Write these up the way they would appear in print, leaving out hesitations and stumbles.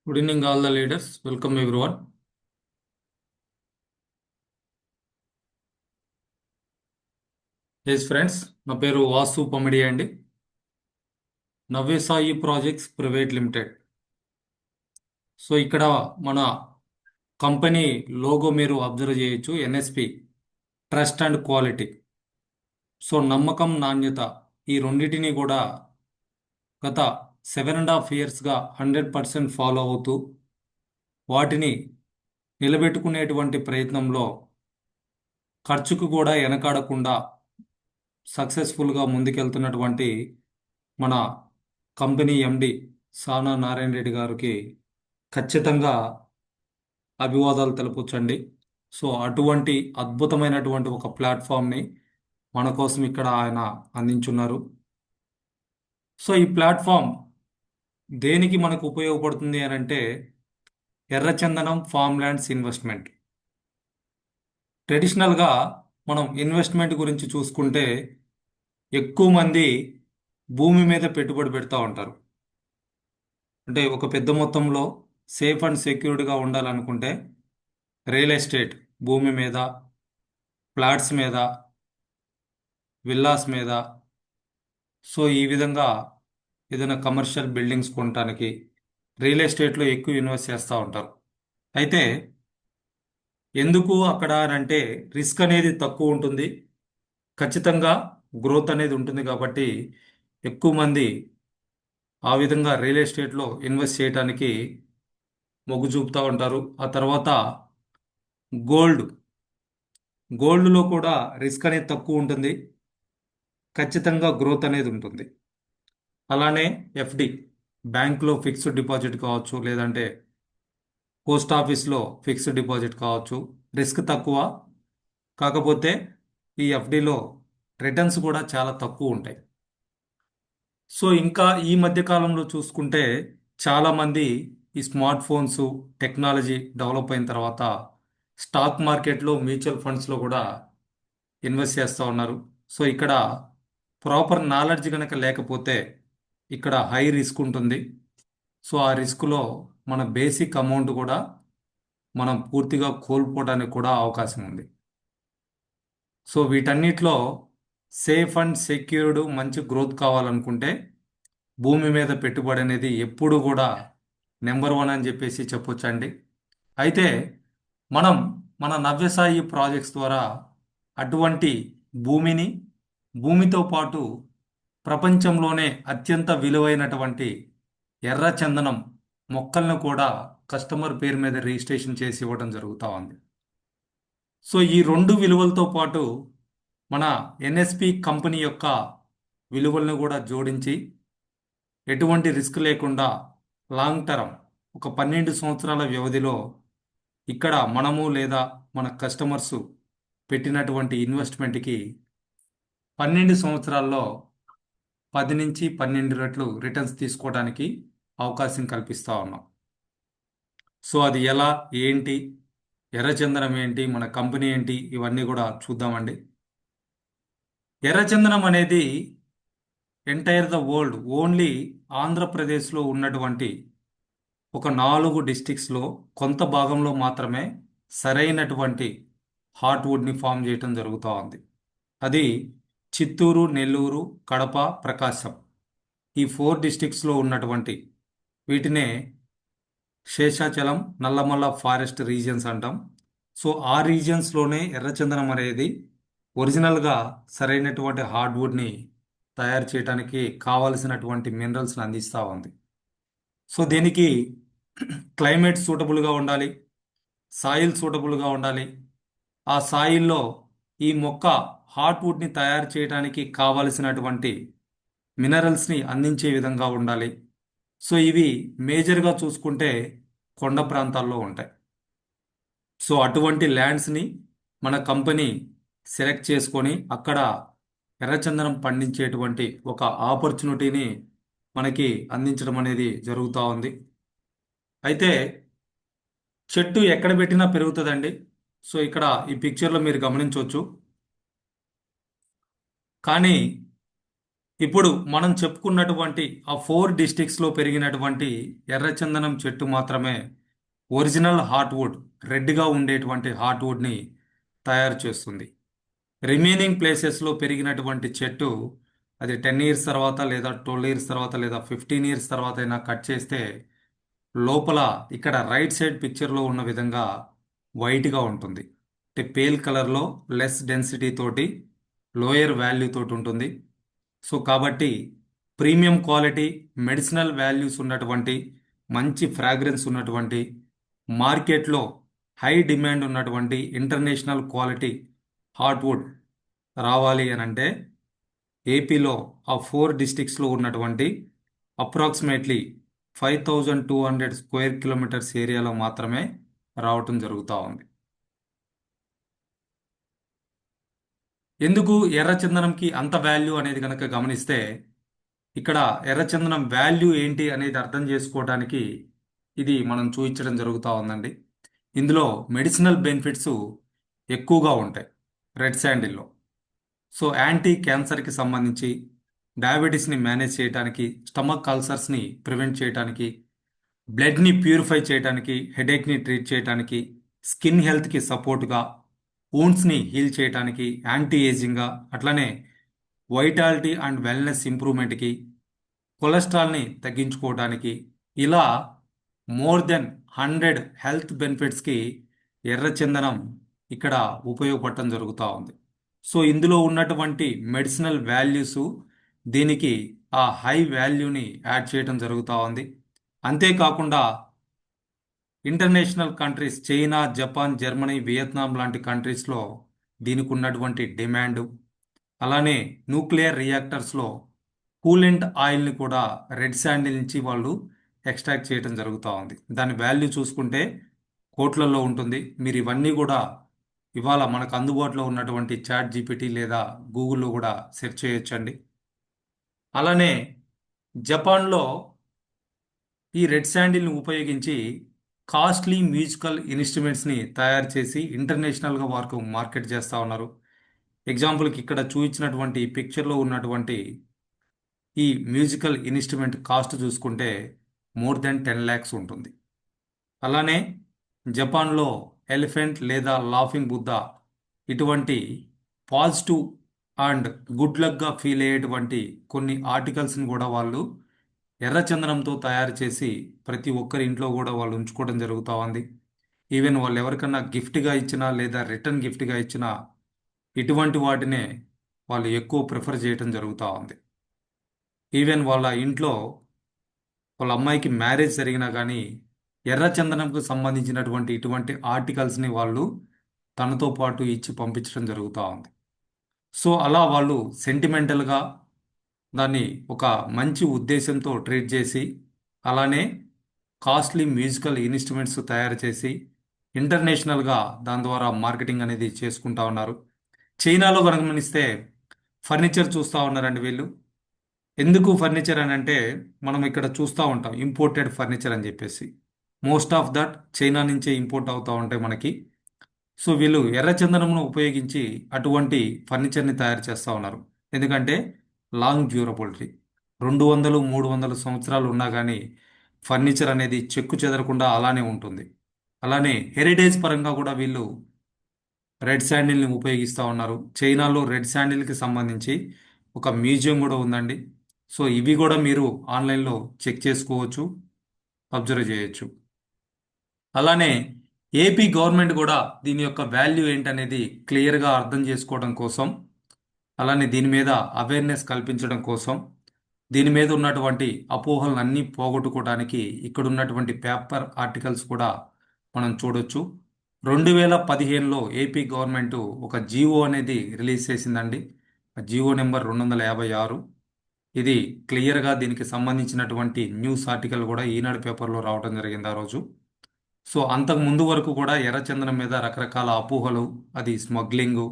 Good evening, all the leaders. Welcome, everyone. Yes, friends. నా పేరు వాసు పమిడి అండి. Navya Sai projects private limited. So ఇక్కడ మన కంపెనీ లోగో మీరు అబ్జర్వ్ చేయొచ్చు. NSP trust and quality. So నమ్మకం, నాణ్యత ఈ రెండింటిని కూడా గత 7.5 yearsగా 100% ఫాలో అవుతూ వాటిని నిలబెట్టుకునేటువంటి ప్రయత్నంలో ఖర్చుకు కూడా వెనకాడకుండా సక్సెస్ఫుల్గా ముందుకెళ్తున్నటువంటి మన కంపెనీ ఎండి సానా నారాయణ రెడ్డి గారికి ఖచ్చితంగా అభివాదాలు తెలపొచ్చండి. సో అటువంటి అద్భుతమైనటువంటి ఒక ప్లాట్ఫామ్ని మన కోసం ఇక్కడ ఆయన అందించున్నారు. సో ఈ ప్లాట్ఫామ్ దేనికి మనకు ఉపయోగపడుతుంది అని అంటే ఎర్రచందనం ఫామ్ ల్యాండ్స్ ఇన్వెస్ట్మెంట్. ట్రెడిషనల్గా మనం ఇన్వెస్ట్మెంట్ గురించి చూసుకుంటే ఎక్కువ మంది భూమి మీద పెట్టుబడి పెడతా ఉంటారు. అంటే ఒక పెద్ద మొత్తంలో సేఫ్ అండ్ సెక్యూర్డ్గా ఉండాలనుకుంటే రియల్ ఎస్టేట్, భూమి మీద, ఫ్లాట్స్ మీద, విల్లాస్ మీద, సో ఈ విధంగా ఏదైనా కమర్షియల్ బిల్డింగ్స్ కొనడానికి రియల్ ఎస్టేట్లో ఎక్కువ ఇన్వెస్ట్ చేస్తూ ఉంటారు. అయితే ఎందుకు అక్కడ అని అంటే రిస్క్ అనేది తక్కువ ఉంటుంది, ఖచ్చితంగా గ్రోత్ అనేది ఉంటుంది కాబట్టి ఎక్కువ మంది ఆ విధంగా రియల్ ఎస్టేట్లో ఇన్వెస్ట్ చేయడానికి మొగ్గు చూపుతూ ఉంటారు. ఆ తర్వాత గోల్డ్ గోల్డ్లో కూడా రిస్క్ అనేది తక్కువ ఉంటుంది, ఖచ్చితంగా గ్రోత్ అనేది ఉంటుంది. అలానే ఎఫ్డి, బ్యాంక్లో ఫిక్స్డ్ డిపాజిట్ కావచ్చు, లేదంటే పోస్ట్ ఆఫీస్లో ఫిక్స్డ్ డిపాజిట్ కావచ్చు, రిస్క్ తక్కువ. కాకపోతే ఈ ఎఫ్డిలో రిటర్న్స్ కూడా చాలా తక్కువ ఉంటాయి. సో ఇంకా ఈ మధ్య కాలంలో చూసుకుంటే చాలామంది ఈ స్మార్ట్ ఫోన్స్ టెక్నాలజీ డెవలప్ అయిన తర్వాత స్టాక్ మార్కెట్లో, మ్యూచువల్ ఫండ్స్లో కూడా ఇన్వెస్ట్ చేస్తూ ఉన్నారు. సో ఇక్కడ ప్రాపర్ నాలెడ్జ్ కనుక లేకపోతే ఇక్కడ హై రిస్క్ ఉంటుంది. సో ఆ రిస్క్లో మన బేసిక్ అమౌంట్ కూడా మనం పూర్తిగా కోల్పోవడానికి కూడా అవకాశం ఉంది. సో వీటన్నిటిలో సేఫ్ అండ్ సెక్యూర్డ్ మంచి గ్రోత్ కావాలనుకుంటే భూమి మీద పెట్టుబడి అనేది ఎప్పుడు కూడా నెంబర్ 1 అని చెప్పేసి చెప్పొచ్చండి. అయితే మనం మన నవ్యసాయి ప్రాజెక్ట్స్ ద్వారా అటువంటి భూమిని, భూమితో పాటు ప్రపంచంలోనే అత్యంత విలువైనటువంటి ఎర్రచందనం మొక్కలను కూడా కస్టమర్ పేరు మీద రిజిస్ట్రేషన్ చేసి ఇవ్వడం జరుగుతూ ఉంది. సో ఈ రెండు విలువలతో పాటు మన ఎన్ఎస్పి కంపెనీ యొక్క విలువలను కూడా జోడించి ఎటువంటి రిస్క్ లేకుండా లాంగ్ టర్మ్ ఒక 12 సంవత్సరాల వ్యవధిలో ఇక్కడ మనము లేదా మన కస్టమర్స్ పెట్టినటువంటి ఇన్వెస్ట్మెంట్కి 12 సంవత్సరాల్లో 10 నుంచి 12 రెట్లు రిటర్న్స్ తీసుకోవడానికి అవకాశం కల్పిస్తూ ఉన్నాం. సో అది ఎలా, ఏంటి, ఎర్రచందనం ఏంటి, మన కంపెనీ ఏంటి, ఇవన్నీ కూడా చూద్దామండి. ఎర్రచందనం అనేది ఎంటైర్ ద వరల్డ్ ఓన్లీ ఆంధ్రప్రదేశ్లో ఉన్నటువంటి ఒక 4 డిస్టిక్స్లో కొంత భాగంలో మాత్రమే సరైనటువంటి హార్ట్వుడ్ని ఫామ్ చేయటం జరుగుతూ ఉంది. అది చిత్తూరు, నెల్లూరు, కడప, ప్రకాశం ఈ 4 డిస్టిక్స్లో ఉన్నటువంటి వీటినే శేషాచలం, నల్లమల్ల ఫారెస్ట్ రీజియన్స్ అంటాం. సో ఆ రీజియన్స్లోనే ఎర్రచందనం అనేది ఒరిజినల్గా సరైనటువంటి హార్డ్వుడ్ని తయారు చేయడానికి కావలసినటువంటి మినరల్స్ని అందిస్తూ ఉంది. సో దీనికి క్లైమేట్ సూటబుల్గా ఉండాలి, సాయిల్ సూటబుల్గా ఉండాలి. ఆ సాయిల్లో ఈ మొక్క హార్ట్వుడ్ని తయారు చేయడానికి కావలసినటువంటి మినరల్స్ని అందించే విధంగా ఉండాలి. సో ఇవి మేజర్గా చూసుకుంటే కొండ ప్రాంతాల్లో ఉంటాయి. సో అటువంటి ల్యాండ్స్ని మన కంపెనీ సెలెక్ట్ చేసుకొని అక్కడ ఎర్రచందనం పండించేటువంటి ఒక ఆపర్చునిటీని మనకి అందించడం అనేది జరుగుతూ ఉంది. అయితే చెట్టు ఎక్కడ పెట్టినా పెరుగుతుందండి. సో ఇక్కడ ఈ పిక్చర్లో మీరు గమనించవచ్చు. కానీ ఇప్పుడు మనం చెప్పుకున్నటువంటి ఆ 4 డిస్ట్రిక్ట్స్లో పెరిగినటువంటి ఎర్రచందనం చెట్టు మాత్రమే ఒరిజినల్ హార్ట్వుడ్, రెడ్గా ఉండేటువంటి హార్ట్వుడ్ని తయారు చేస్తుంది. రిమైనింగ్ ప్లేసెస్లో పెరిగినటువంటి చెట్టు అది 10 ఇయర్స్ తర్వాత లేదా 12 ఇయర్స్ తర్వాత లేదా 15 ఇయర్స్ తర్వాత అయినా కట్ చేస్తే లోపల ఇక్కడ రైట్ సైడ్ పిక్చర్లో ఉన్న విధంగా వైట్గా ఉంటుంది. అంటే పేల్ కలర్లో లెస్ డెన్సిటీ తోటి లోయర్ వాల్యూ తోటి ఉంటుంది. సో కాబట్టి ప్రీమియం క్వాలిటీ, మెడిసినల్ వాల్యూస్ ఉన్నటువంటి మంచి ఫ్రాగ్రెన్స్ ఉన్నటువంటి మార్కెట్లో హై డిమాండ్ ఉన్నటువంటి ఇంటర్నేషనల్ క్వాలిటీ హార్ట్వుడ్ రావాలి అని అంటే ఏపీలో ఆ 4 డిస్ట్రిక్ట్స్లో ఉన్నటువంటి అప్రాక్సిమేట్లీ 5200 స్క్వేర్ కిలోమీటర్స్ ఏరియాలో మాత్రమే రావటం జరుగుతూ ఉంది. ఎందుకు ఎర్రచందనంకి అంత వాల్యూ అనేది కనుక గమనిస్తే ఇక్కడ ఎర్రచందనం వాల్యూ ఏంటి అనేది అర్థం చేసుకోవడానికి ఇది మనం చూపించడం జరుగుతూ ఉందండి. ఇందులో మెడిసినల్ బెనిఫిట్స్ ఎక్కువగా ఉంటాయి రెడ్ శాండిల్లో. సో యాంటీ క్యాన్సర్కి సంబంధించి, డయాబెటీస్ని మేనేజ్ చేయడానికి, స్టమక్ అల్సర్స్ని ప్రివెంట్ చేయడానికి, బ్లడ్ని ప్యూరిఫై చేయడానికి, హెడేక్ని ట్రీట్ చేయడానికి, స్కిన్ హెల్త్కి సపోర్ట్గా, వూండ్స్ని హీల్ చేయడానికి, యాంటీ ఏజింగ్గా, అట్లనే వైటాలిటీ అండ్ వెల్నెస్ ఇంప్రూవ్మెంట్కి, కొలెస్ట్రాల్ని తగ్గించుకోవడానికి, ఇలా మోర్ దెన్ 100 హెల్త్ బెనిఫిట్స్కి ఎర్రచందనం ఇక్కడ ఉపయోగపడటం జరుగుతూ ఉంది. సో ఇందులో ఉన్నటువంటి మెడిసినల్ వాల్యూస్ దీనికి ఆ హై వాల్యూని యాడ్ చేయడం జరుగుతూ ఉంది. అంతేకాకుండా international countries China, Japan, Germany, Vietnam లాంటి కంట్రీస్లో దీనికి ఉన్నటువంటి డిమాండ్, అలానే న్యూక్లియర్ రియాక్టర్స్లో కూలెంట్ ఆయిల్ని కూడా రెడ్ శాండిల్ నుంచి వాళ్ళు ఎక్స్ట్రాక్ట్ చేయడం జరుగుతూ ఉంది. దాని వాల్యూ చూసుకుంటే కోట్లలో ఉంటుంది. మీరు ఇవన్నీ కూడా ఇవాళ మనకు అందుబాటులో ఉన్నటువంటి చాట్ జీపీటీ లేదా గూగుల్లో కూడా సెర్చ్ చేయొచ్చండి. అలానే జపాన్లో ఈ రెడ్ శాండిల్ని ఉపయోగించి కాస్ట్లీ మ్యూజికల్ ఇన్స్ట్రుమెంట్స్ని తయారు చేసి ఇంటర్నేషనల్గా వారికి మార్కెట్ చేస్తూ ఉన్నారు. ఎగ్జాంపుల్కి ఇక్కడ చూపించినటువంటి పిక్చర్లో ఉన్నటువంటి ఈ మ్యూజికల్ ఇన్స్ట్రుమెంట్ కాస్ట్ చూసుకుంటే మోర్ దెన్ 10 lakhs ఉంటుంది. అలానే జపాన్లో ఎలిఫెంట్ లేదా లాఫింగ్ బుద్ధ ఇటువంటి పాజిటివ్ అండ్ గుడ్ లక్గా ఫీల్ అయ్యేటువంటి కొన్ని ఆర్టికల్స్ని కూడా వాళ్ళు ఎర్రచందనంతో తయారు చేసి ప్రతి ఒక్కరి ఇంట్లో కూడా వాళ్ళు ఉంచుకోవడం జరుగుతూ ఉంది. ఈవెన్ వాళ్ళు ఎవరికన్నా గిఫ్ట్గా ఇచ్చినా లేదా రిటర్న్ గిఫ్ట్గా ఇచ్చినా ఇటువంటి వాటినే వాళ్ళు ఎక్కువ ప్రిఫర్ చేయడం జరుగుతూ ఉంది. ఈవెన్ వాళ్ళ ఇంట్లో వాళ్ళ అమ్మాయికి మ్యారేజ్ జరిగినా కానీ ఎర్రచందనంకు సంబంధించినటువంటి ఇటువంటి ఆర్టికల్స్ని వాళ్ళు తనతో పాటు ఇచ్చి పంపించడం జరుగుతూ ఉంది. సో అలా వాళ్ళు సెంటిమెంటల్గా దాన్ని ఒక మంచి ఉద్దేశంతో ట్రీట్ చేసి, అలానే కాస్ట్లీ మ్యూజికల్ ఇన్స్ట్రుమెంట్స్ తయారు చేసి ఇంటర్నేషనల్గా దాని ద్వారా మార్కెటింగ్ అనేది చేసుకుంటా ఉన్నారు. చైనాలో కనుక గమనిస్తే ఫర్నిచర్ చూస్తూ ఉన్నారండి వీళ్ళు. ఎందుకు ఫర్నిచర్ అని అంటే మనం ఇక్కడ చూస్తూ ఉంటాం ఇంపోర్టెడ్ ఫర్నిచర్ అని చెప్పేసి. మోస్ట్ ఆఫ్ దట్ చైనా నుంచే ఇంపోర్ట్ అవుతూ ఉంటాయి మనకి. సో వీళ్ళు ఎర్రచందనమును ఉపయోగించి అటువంటి ఫర్నిచర్ని తయారు చేస్తూ ఉన్నారు. ఎందుకంటే లాంగ్ డ్యూరబిలిటీ 200-300 సంవత్సరాలు ఉన్నా కానీ ఫర్నిచర్ అనేది చెక్కు చెదరకుండా అలానే ఉంటుంది. అలానే హెరిటేజ్ పరంగా కూడా వీళ్ళు రెడ్ శాండిల్ని ఉపయోగిస్తూ ఉన్నారు. చైనాలో రెడ్ శాండిల్కి సంబంధించి ఒక మ్యూజియం కూడా ఉందండి. సో ఇవి కూడా మీరు ఆన్లైన్లో చెక్ చేసుకోవచ్చు, అబ్జర్వ్ చేయొచ్చు. అలానే ఏపీ గవర్నమెంట్ కూడా దీని యొక్క వాల్యూ ఏంటనేది క్లియర్గా అర్థం చేసుకోవడం కోసం, అలానే దీని మీద అవేర్నెస్ కల్పించడం కోసం, దీని మీద ఉన్నటువంటి అపోహలను అన్నీ పోగొట్టుకోవడానికి ఇక్కడ ఉన్నటువంటి పేపర్ ఆర్టికల్స్ కూడా మనం చూడొచ్చు. 2015లో ఏపీ గవర్నమెంట్ ఒక జీవో అనేది రిలీజ్ చేసిందండి. GO number 256. ఇది క్లియర్గా దీనికి సంబంధించినటువంటి న్యూస్ ఆర్టికల్ కూడా ఈనాడు పేపర్లో రావడం జరిగింది ఆ రోజు. సో అంతకు ముందు వరకు కూడా ఎర్రచందనం మీద రకరకాల అపోహలు, అది స్మగ్లింగు,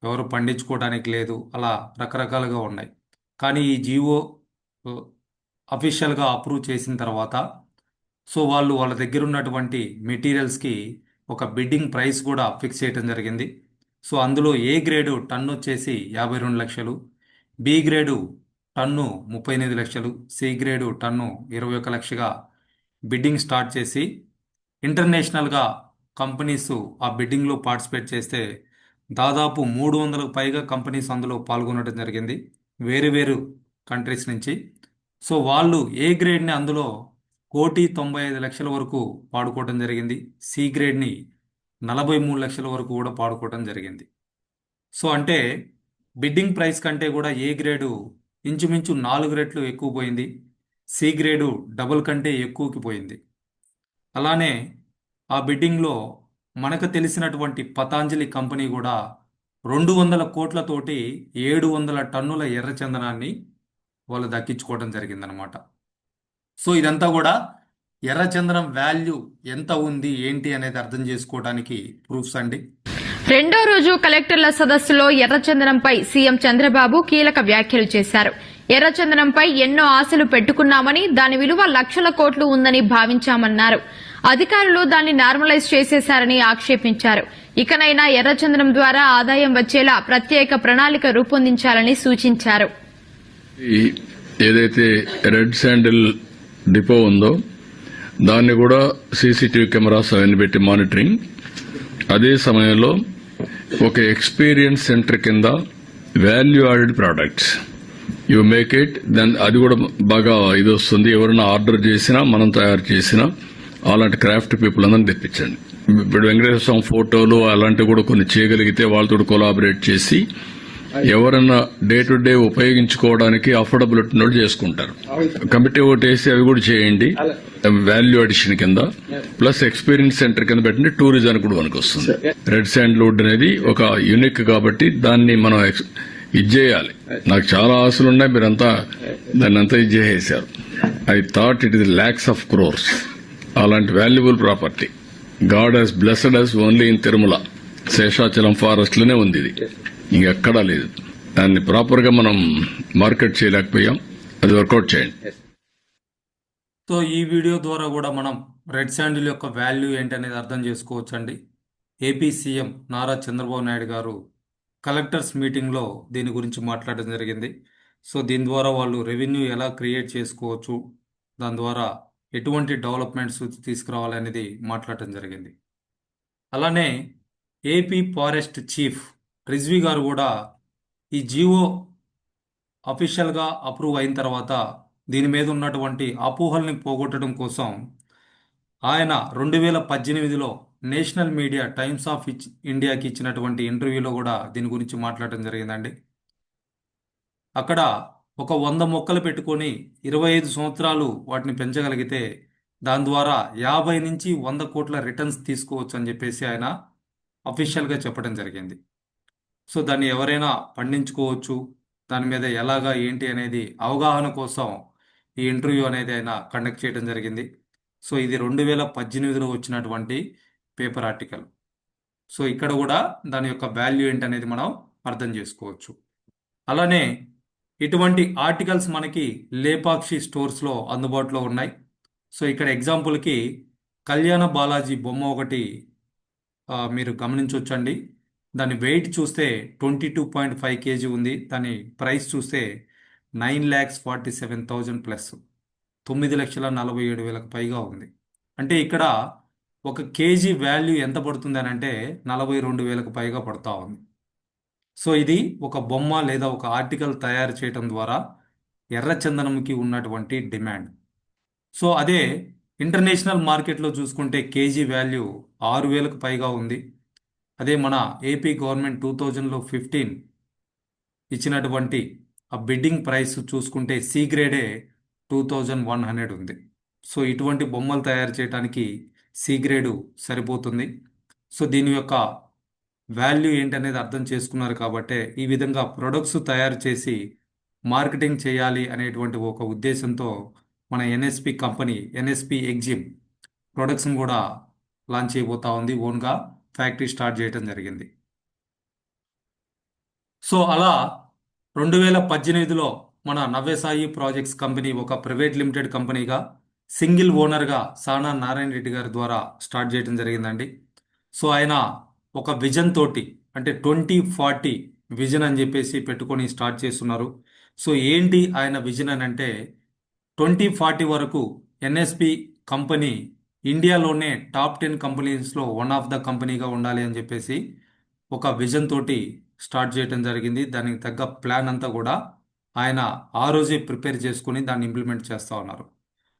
ఎవరు పండించుకోవడానికి లేదు, అలా రకరకాలుగా ఉన్నాయి. కానీ ఈ జీవో అఫీషియల్గా అప్రూవ్ చేసిన తర్వాత సో వాళ్ళు వాళ్ళ దగ్గర ఉన్నటువంటి మెటీరియల్స్కి ఒక బిడ్డింగ్ ప్రైస్ కూడా ఫిక్స్ చేయడం జరిగింది. సో అందులో ఏ గ్రేడు టన్ను వచ్చేసి 52 లక్షలు, బి గ్రేడు టన్ను 38 లక్షలు, సి గ్రేడు టన్ను 21 లక్షగా బిడ్డింగ్ స్టార్ట్ చేసి ఇంటర్నేషనల్గా కంపెనీస్ ఆ బిడ్డింగ్లో పార్టిసిపేట్ చేస్తే దాదాపు 300కు పైగా కంపెనీస్ అందులో పాల్గొనడం జరిగింది వేరు వేరు కంట్రీస్ నుంచి. సో వాళ్ళు ఏ గ్రేడ్ని అందులో 1,95,00,000 వరకు పాడుకోవడం జరిగింది. సి గ్రేడ్ని 43 లక్షల వరకు కూడా పాడుకోవడం జరిగింది. సో అంటే బిడ్డింగ్ ప్రైస్ కంటే కూడా ఏ గ్రేడు ఇంచుమించు 4 రెట్లు ఎక్కువ పోయింది. సి గ్రేడు డబుల్ కంటే ఎక్కువకి పోయింది. అలానే ఆ బిడ్డింగ్లో మనకు తెలిసినటువంటి పతాంజలి కంపెనీ కూడా 200 కోట్లతోటి 700 టన్నుల ఎర్రచందనాన్ని వాళ్ళు దక్కించుకోవడం జరిగిందనమాట. సో ఇదంతా కూడా ఎర్రచందనం వాల్యూ ఎంత ఉంది ఏంటి అనేది అర్థం చేసుకోవడానికి ప్రూఫ్స్ అండి. రెండో రోజు కలెక్టర్ల సదస్సులో ఎర్రచందనంపై సీఎం చంద్రబాబు కీలక వ్యాఖ్యలు చేశారు. ఎర్రచందనంపై ఎన్నో ఆశలు పెట్టుకున్నామని, దాని విలువ లక్షల కోట్లు ఉందని భావించామన్నారు. అధికారులు దాన్ని నార్మలైజ్ చేసేశారని ఆక్షేపించారు. ఇకనైనా ఎర్రచందనం ద్వారా ఆదాయం వచ్చేలా ప్రత్యేక ప్రణాళిక రూపొందించాలని సూచించారు. ఏదైతే రెడ్ శాండిల్ డిపో ఉందో దాన్ని కూడా సీసీటీవీ కెమెరాస్ అవన్నీ పెట్టి మానిటరింగ్, అదే సమయంలో ఒక ఎక్స్పీరియన్స్ సెంటర్ కింద value added products you make it, then అది కూడా బాగా ఇది వస్తుంది. ఎవరైనా ఆర్డర్ చేసినా మనం తయారు చేసినా అలాంటి క్రాఫ్ట్ పీపుల్ అందరిని తెప్పించండి. ఇప్పుడు వెంకటేశ్వర స్వామి ఫోటోలు అలాంటివి కూడా కొన్ని చేయగలిగితే వాళ్ళతో కొలాబరేట్ చేసి ఎవరన్నా డే టు డే ఉపయోగించుకోవడానికి అఫోర్డబుల్ నోట్ చేసుకుంటారు. కమిటీ ఒకటి వేసి అవి కూడా చేయండి వాల్యూ అడిషన్ కింద. ప్లస్ ఎక్స్పీరియన్స్ సెంటర్ కింద పెట్టండి, టూరిజం కూడా మనకు వస్తుంది. రెడ్ శాండ్వుడ్ అనేది ఒక యూనిక్ కాబట్టి దాన్ని మనం ఇది చేయాలి. నాకు చాలా ఆశలు ఉన్నాయి, మీరంతా దాన్ని అంతా ఇది చేసేశారు. I thought it is lakhs of crores. అలాంటి valuable property God has blessed us only in Tirumala Seshachalam forest లోనే ఉంది. ఇది ఇంకెక్కడా లేదు. దాన్ని ప్రాపర్ గా మనం మార్కెట్ చేయలేకపోయాం. అది వర్కౌట్ చేయండి. సో ఈ వీడియో ద్వారా కూడా మనం రెడ్ శాండిల్ యొక్క వాల్యూ ఏంటనేది అర్థం చేసుకోవచ్చు అండి. ఏపీ సీఎం నారా చంద్రబాబు నాయుడు గారు కలెక్టర్స్ మీటింగ్లో దీని గురించి మాట్లాడడం జరిగింది. సో దీని ద్వారా వాళ్ళు రెవెన్యూ ఎలా క్రియేట్ చేసుకోవచ్చు, దాని ద్వారా ఎటువంటి డెవలప్మెంట్స్ తీసుకురావాలనేది మాట్లాడటం జరిగింది. అలానే ఏపీ ఫారెస్ట్ చీఫ్ రిజ్వీ గారు కూడా ఈ జియో అఫీషియల్గా అప్రూవ్ అయిన తర్వాత దీని మీద ఉన్నటువంటి అపోహల్ని పోగొట్టడం కోసం ఆయన 2018లో నేషనల్ మీడియా టైమ్స్ ఆఫ్ ఇండియాకి ఇచ్చినటువంటి ఇంటర్వ్యూలో కూడా దీని గురించి మాట్లాడటం జరిగిందండి. అక్కడ ఒక 100 మొక్కలు పెట్టుకొని 25 సంవత్సరాలు వాటిని పెంచగలిగితే దాని ద్వారా 50 నుంచి 100 కోట్ల రిటర్న్స్ తీసుకోవచ్చు అని చెప్పేసి ఆయన అఫీషియల్గా చెప్పడం జరిగింది. సో దాన్ని ఎవరైనా పండించుకోవచ్చు, దాని మీద ఎలాగా ఏంటి అనేది అవగాహన కోసం ఈ ఇంటర్వ్యూ అనేది ఆయన కండక్ట్ చేయడం జరిగింది. సో ఇది 2018లో వచ్చినటువంటి పేపర్ ఆర్టికల్. సో ఇక్కడ కూడా దాని యొక్క వాల్యూ ఏంటనేది మనం అర్థం చేసుకోవచ్చు. అలానే ఇటువంటి ఆర్టికల్స్ మనకి లేపాక్షి స్టోర్స్లో అందుబాటులో ఉన్నాయి. సో ఇక్కడ ఎగ్జాంపుల్కి కళ్యాణ బాలాజీ బొమ్మ ఒకటి మీరు గమనించవచ్చండి. దాని వెయిట్ చూస్తే 22.5 kg ఉంది. దాని ప్రైస్ చూస్తే 9,47,000 ప్లస్ 9,47,000 పైగా ఉంది. అంటే ఇక్కడ ఒక కేజీ వాల్యూ ఎంత పడుతుంది అని అంటే 42,000 పైగా పడుతూ ఉంది. సో ఇది ఒక బొమ్మ లేదా ఒక ఆర్టికల్ తయారు చేయడం ద్వారా ఎర్రచందనంకి ఉన్నటువంటి డిమాండ్. సో అదే ఇంటర్నేషనల్ మార్కెట్లో చూసుకుంటే కేజీ వాల్యూ 6,000కు పైగా ఉంది. అదే మన ఏపీ గవర్నమెంట్ 2015 ఇచ్చినటువంటి ఆ బిడ్డింగ్ ప్రైస్ చూసుకుంటే సి గ్రేడే 2,100 ఉంది. సో ఇటువంటి బొమ్మలు తయారు చేయడానికి సి గ్రేడు సరిపోతుంది. సో దీని యొక్క వాల్యూ ఏంటనేది అర్థం చేసుకున్నారు కాబట్టే ఈ విధంగా ప్రొడక్ట్స్ తయారు చేసి మార్కెటింగ్ చేయాలి అనేటువంటి ఒక ఉద్దేశంతో మన ఎన్ఎస్పి కంపెనీ ఎన్ఎస్పి ఎగ్జిమ్ ప్రొడక్ట్స్ని కూడా లాంచ్ చేయబోతా ఉంది. ఓన్గా ఫ్యాక్టరీ స్టార్ట్ చేయడం జరిగింది. సో అలా 2018లో మన నవ్యసాయి ప్రాజెక్ట్స్ కంపెనీ ఒక ప్రైవేట్ లిమిటెడ్ కంపెనీగా సింగిల్ ఓనర్గా సానా నారాయణ రెడ్డి గారి ద్వారా స్టార్ట్ చేయడం జరిగిందండి. సో ఆయన ఒక విజన్ తోటి అంటే 2040 విజన్ అని చెప్పేసి పెట్టుకొని స్టార్ట్ చేస్తున్నారు. సో ఏంటి ఆయన విజన్ అని అంటే 2040 వరకు ఎన్ఎస్పి కంపెనీ ఇండియాలోనే టాప్ 10 కంపెనీస్లో వన్ ఆఫ్ ద కంపెనీగా ఉండాలి అని చెప్పేసి ఒక విజన్ తోటి స్టార్ట్ చేయడం జరిగింది. దానికి తగ్గ ప్లాన్ అంతా కూడా ఆయన ఆ రోజే ప్రిపేర్ చేసుకుని దాన్ని ఇంప్లిమెంట్ చేస్తూ ఉన్నారు.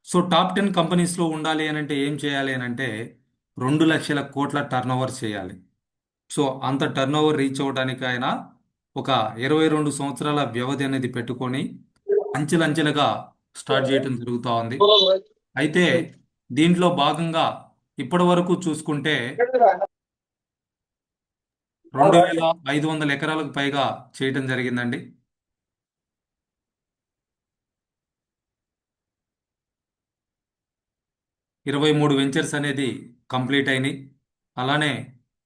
సో టాప్ 10 కంపెనీస్లో ఉండాలి అని అంటే ఏం చేయాలి అని అంటే 2 లక్షల కోట్ల టర్న్ ఓవర్ చేయాలి. సో అంత టర్న్ ఓవర్ రీచ్ అవ్వడానికి ఆయన ఒక 22 సంవత్సరాల వ్యవధి అనేది పెట్టుకొని అంచెలంచెలుగా స్టార్ట్ చేయడం జరుగుతూ ఉంది. అయితే దీంట్లో భాగంగా ఇప్పటి వరకు చూసుకుంటే 2500 ఎకరాలకు పైగా చేయటం జరిగిందండి. 23 వెంచర్స్ అనేది కంప్లీట్ అయినాయి. అలానే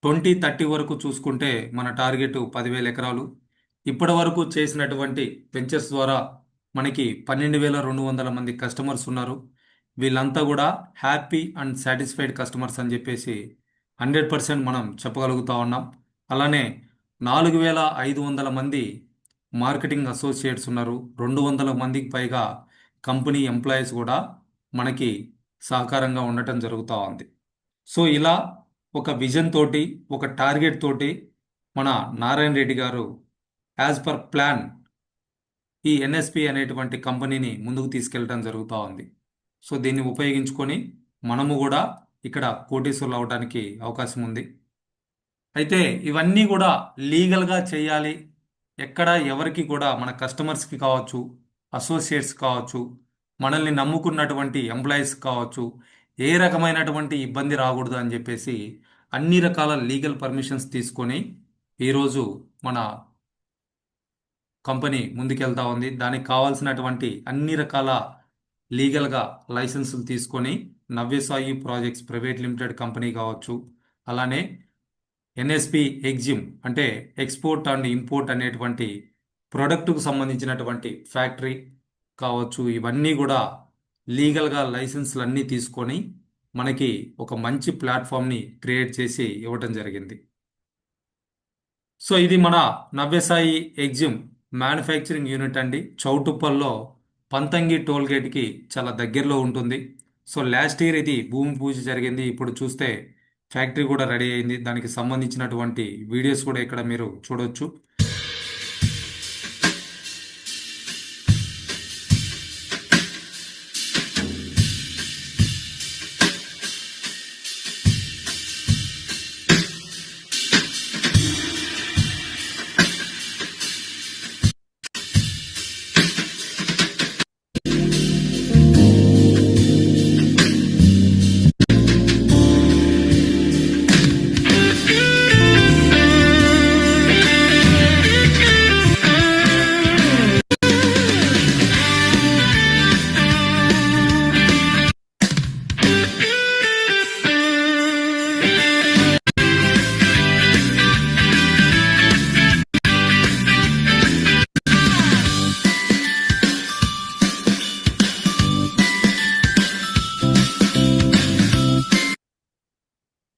2030 వరకు చూసుకుంటే మన టార్గెట్ 10,000 ఎకరాలు. ఇప్పటి వరకు చేసినటువంటి వెంచర్స్ ద్వారా మనకి 12,200 మంది కస్టమర్స్ ఉన్నారు. వీళ్ళంతా కూడా హ్యాపీ అండ్ సాటిస్ఫైడ్ కస్టమర్స్ అని చెప్పేసి 100% మనం చెప్పగలుగుతా ఉన్నాం. అలానే 4,500 మంది మార్కెటింగ్ అసోసియేట్స్ ఉన్నారు. 200 మందికి పైగా కంపెనీ ఎంప్లాయీస్ కూడా మనకి సహకారంగా ఉండటం జరుగుతూ ఉంది. సో ఇలా ఒక విజన్ తోటి ఒక టార్గెట్ తోటి మన నారాయణ రెడ్డి గారు యాజ్ పర్ ప్లాన్ ఈ ఎన్ఎస్పి అనేటువంటి కంపెనీని ముందుకు తీసుకెళ్ళటం జరుగుతూ ఉంది. సో దీన్ని ఉపయోగించుకొని మనము కూడా ఇక్కడ కోటీశ్వరులు అవడానికి అవకాశం ఉంది. అయితే ఇవన్నీ కూడా లీగల్గా చేయాలి. ఎక్కడ ఎవరికి కూడా మన కస్టమర్స్కి కావచ్చు, అసోసియేట్స్ కావచ్చు, మనల్ని నమ్ముకున్నటువంటి ఎంప్లాయీస్ కావచ్చు, ఏ రకమైనటువంటి ఇబ్బంది రాకూడదు అని చెప్పేసి అన్ని రకాల లీగల్ పర్మిషన్స్ తీసుకొని ఈరోజు మన కంపెనీ ముందుకెళ్తా ఉంది. దానికి కావాల్సినటువంటి అన్ని రకాల లీగల్గా లైసెన్సులు తీసుకొని Navyasai projects private limited company కావచ్చు, అలానే ఎన్ఎస్పి ఎగ్జిమ్ అంటే ఎక్స్పోర్ట్ అండ్ ఇంపోర్ట్ అనేటువంటి ప్రొడక్ట్కు సంబంధించినటువంటి ఫ్యాక్టరీ కావచ్చు, ఇవన్నీ కూడా లీగల్గా లైసెన్స్లు అన్నీ తీసుకొని మనకి ఒక మంచి ప్లాట్ఫామ్ని క్రియేట్ చేసి ఇవ్వటం జరిగింది. సో ఇది మన నవ్యసాయి ఎగ్జిమ్ మ్యానుఫ్యాక్చరింగ్ యూనిట్ అండి. చౌటుప్పల్లో పంతంగి టోల్ గేట్కి చాలా దగ్గరలో ఉంటుంది. సో లాస్ట్ ఇయర్ ఇది భూమి పూజ జరిగింది. ఇప్పుడు చూస్తే ఫ్యాక్టరీ కూడా రెడీ అయింది. దానికి సంబంధించినటువంటి వీడియోస్ కూడా ఇక్కడ మీరు చూడొచ్చు.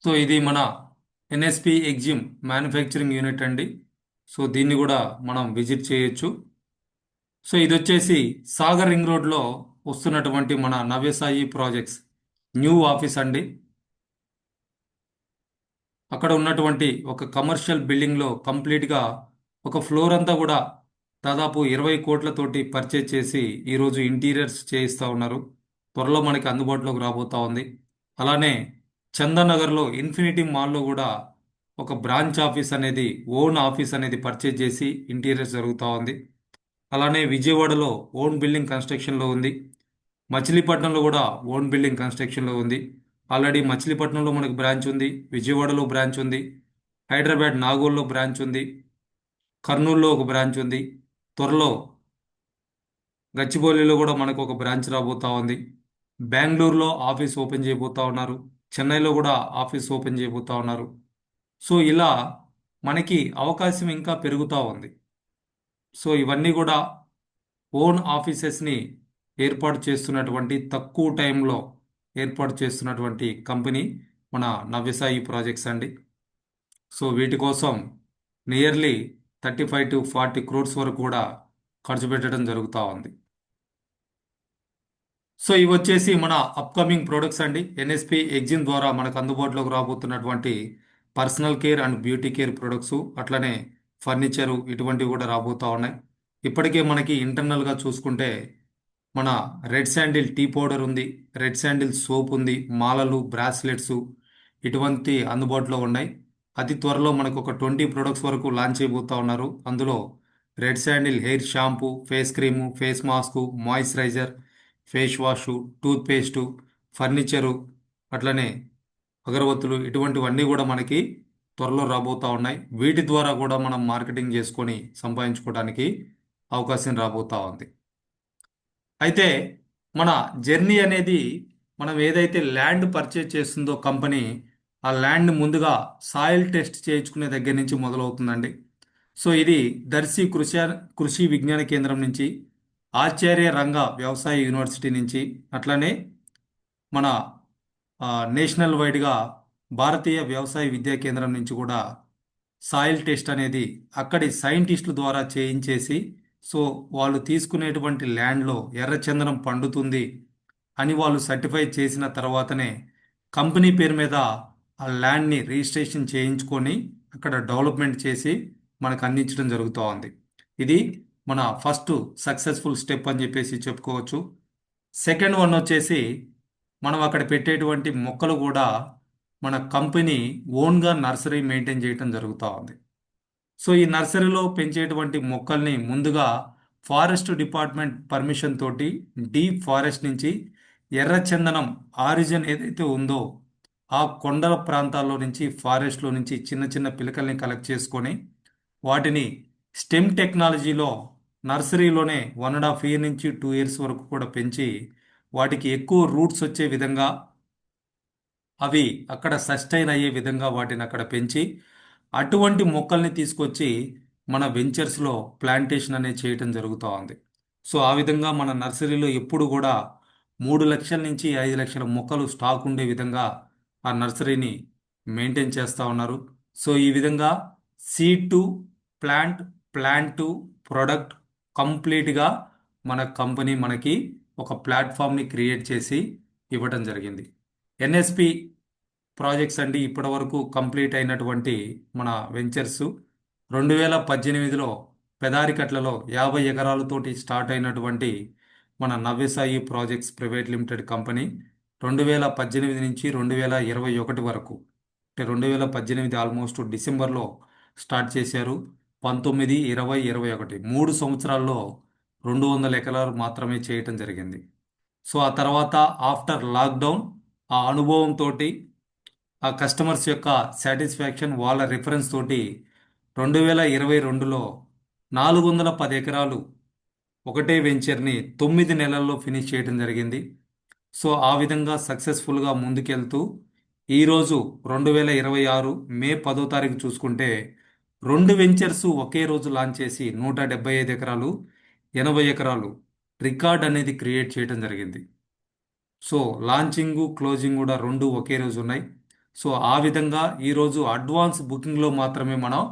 సో ఇది మన ఎన్ఎస్పి ఎగ్జిమ్ మ్యానుఫ్యాక్చరింగ్ యూనిట్ అండి. సో దీన్ని కూడా మనం విజిట్ చేయొచ్చు. సో ఇది వచ్చేసి సాగర్ రింగ్ రోడ్లో వస్తున్నటువంటి మన నవ్యసాయి ప్రాజెక్ట్స్ న్యూ ఆఫీస్ అండి. అక్కడ ఉన్నటువంటి ఒక కమర్షియల్ బిల్డింగ్లో కంప్లీట్గా ఒక ఫ్లోర్ అంతా కూడా దాదాపు 20 కోట్లతోటి పర్చేజ్ చేసి ఈరోజు ఇంటీరియర్స్ చేయిస్తూ ఉన్నారు. త్వరలో మనకి అందుబాటులోకి రాబోతా ఉంది. అలానే చందనగర్లో ఇన్ఫినిటీ మాల్లో కూడా ఒక బ్రాంచ్ ఆఫీస్ అనేది ఓన్ ఆఫీస్ అనేది పర్చేజ్ చేసి ఇంటీరియర్స్ జరుగుతూ ఉంది. అలానే విజయవాడలో ఓన్ బిల్డింగ్ కన్స్ట్రక్షన్లో ఉంది. మచిలీపట్నంలో కూడా ఓన్ బిల్డింగ్ కన్స్ట్రక్షన్లో ఉంది. ఆల్రెడీ మచిలీపట్నంలో మనకు బ్రాంచ్ ఉంది, విజయవాడలో బ్రాంచ్ ఉంది, హైదరాబాద్ నాగోల్లో బ్రాంచ్ ఉంది, కర్నూలులో ఒక బ్రాంచ్ ఉంది. త్వరలో గచ్చిబౌలిలో కూడా మనకు ఒక బ్రాంచ్ రాబోతా ఉంది. బెంగళూరులో ఆఫీస్ ఓపెన్ చేయబోతా ఉన్నారు. చెన్నైలో కూడా ఆఫీస్ ఓపెన్ చేయబోతా ఉన్నారు. సో ఇలా మనకి అవకాశం ఇంకా పెరుగుతూ ఉంది. సో ఇవన్నీ కూడా ఓన్ ఆఫీసెస్ని ఏర్పాటు చేస్తున్నటువంటి తక్కువ టైంలో ఏర్పాటు చేస్తున్నటువంటి కంపెనీ మన నవ్యసాయి ప్రాజెక్ట్స్ అండి. సో వీటి కోసం నియర్లీ 35 to 40 crores వరకు కూడా ఖర్చు పెట్టడం జరుగుతూ ఉంది. సో ఇవి వచ్చేసి మన అప్కమింగ్ ప్రొడక్ట్స్ అండి. ఎన్ఎస్పి ఎగ్జిమ్ ద్వారా మనకు అందుబాటులోకి రాబోతున్నటువంటి personal care and beauty care products, అట్లనే ఫర్నిచరు ఇటువంటివి కూడా రాబోతూ ఉన్నాయి. ఇప్పటికే మనకి ఇంటర్నల్గా చూసుకుంటే మన రెడ్ శాండిల్ టీ పౌడర్ ఉంది, రెడ్ శాండిల్ సోప్ ఉంది, మాలలు, బ్రాస్లెట్స్ ఇటువంటి అందుబాటులో ఉన్నాయి. అతి త్వరలో మనకు ఒక 20 ప్రొడక్ట్స్ వరకు లాంచ్ చేయబోతా ఉన్నారు. అందులో red sandal hair shampoo, face cream, face mask, moisturiser, face wash, tooth paste, furniture, అట్లనే అగరబత్తులు ఇటువంటివన్నీ కూడా మనకి త్వరలో రాబోతూ ఉన్నాయి. వీటి ద్వారా కూడా మనం మార్కెటింగ్ చేసుకొని సంపాదించుకోవడానికి అవకాశం రాబోతూ ఉంది. అయితే మన జర్నీ అనేది మనం ఏదైతే ల్యాండ్ పర్చేజ్ చేస్తుందో కంపెనీ, ఆ ల్యాండ్ ముందుగా సాయిల్ టెస్ట్ చేయించుకునే దగ్గర నుంచి మొదలవుతుందండి. సో ఇది దర్శి కృషి విజ్ఞాన కేంద్రం నుంచి, ఆచార్య రంగ వ్యవసాయ యూనివర్సిటీ నుంచి, అట్లనే మన నేషనల్ వైడ్గా భారతీయ వ్యవసాయ విద్యా కేంద్రం నుంచి కూడా సాయిల్ టెస్ట్ అనేది అక్కడి సైంటిస్టుల ద్వారా చేయించేసి, సో వాళ్ళు తీసుకునేటువంటి ల్యాండ్లో ఎర్రచందనం పండుతుంది అని వాళ్ళు సర్టిఫై చేసిన తర్వాతనే కంపెనీ పేరు మీద ఆ ల్యాండ్ని రిజిస్ట్రేషన్ చేయించుకొని అక్కడ డెవలప్మెంట్ చేసి మనకు అందించడం జరుగుతూ ఉంది. ఇది మన ఫస్ట్ సక్సెస్ఫుల్ స్టెప్ అని చెప్పేసి చెప్పుకోవచ్చు. సెకండ్ వన్ వచ్చేసి మనం అక్కడ పెట్టేటువంటి మొక్కలు కూడా మన కంపెనీ ఓన్గా నర్సరీ మెయింటైన్ చేయడం జరుగుతూ ఉంది. సో ఈ నర్సరీలో పెంచేటువంటి మొక్కల్ని ముందుగా ఫారెస్ట్ డిపార్ట్మెంట్ పర్మిషన్ తోటి డీప్ ఫారెస్ట్ నుంచి ఎర్రచందనం ఆరిజిన్ ఏదైతే ఉందో ఆ కొండల ప్రాంతాల్లో నుంచి, ఫారెస్ట్లో నుంచి చిన్న చిన్న పిలకల్ని కలెక్ట్ చేసుకొని వాటిని స్టెమ్ టెక్నాలజీలో నర్సరీలోనే 1.5 year నుంచి 2 years వరకు కూడా పెంచి వాటికి ఎక్కువ రూట్స్ వచ్చే విధంగా, అవి అక్కడ సస్టైన్ అయ్యే విధంగా వాటిని అక్కడ పెంచి అటువంటి మొక్కల్ని తీసుకొచ్చి మన వెంచర్స్లో ప్లాంటేషన్ అనేది చేయటం జరుగుతూ ఉంది. సో ఆ విధంగా మన నర్సరీలో ఎప్పుడు కూడా 3 లక్షల నుంచి 5 లక్షల మొక్కలు స్టాక్ ఉండే విధంగా ఆ నర్సరీని మెయింటైన్ చేస్తూ ఉన్నారు. సో ఈ విధంగా seed to plant, plant to product కంప్లీట్గా మన కంపెనీ మనకి ఒక ప్లాట్ఫామ్ని క్రియేట్ చేసి ఇవ్వటం జరిగింది. ఎన్ఎస్పి ప్రాజెక్ట్స్ అండి ఇప్పటి వరకు కంప్లీట్ అయినటువంటి మన వెంచర్స్ 2018లో పెదారికట్లలో 50 ఎకరాలతోటి స్టార్ట్ అయినటువంటి మన Navyasai projects private limited company 2018 నుంచి 2021 వరకు, అంటే 2018 ఆల్మోస్ట్ డిసెంబర్లో స్టార్ట్ చేశారు. 19, 20, 21 3 సంవత్సరాల్లో 200 ఎకరాలు మాత్రమే చేయటం జరిగింది. సో ఆ తర్వాత ఆఫ్టర్ లాక్డౌన్ ఆ అనుభవంతో, ఆ కస్టమర్స్ యొక్క సాటిస్ఫాక్షన్, వాళ్ళ రిఫరెన్స్ తోటి 2022లో 410 ఎకరాలు ఒకటే వెంచర్ని 9 నెలల్లో ఫినిష్ చేయడం జరిగింది. సో ఆ విధంగా సక్సెస్ఫుల్గా ముందుకెళ్తూ ఈరోజు 2026 మే 10వ తారీఖు చూసుకుంటే 2 వెంచర్స్ ఒకే రోజు లాంచ్ చేసి 175 ఎకరాలు, 80 ఎకరాలు రికార్డ్ అనేది క్రియేట్ చేయడం జరిగింది. సో లాంచింగ్, క్లోజింగ్ కూడా 2 ఒకే రోజు ఉన్నాయి. సో ఆ విధంగా ఈరోజు అడ్వాన్స్ బుకింగ్లో మాత్రమే మనం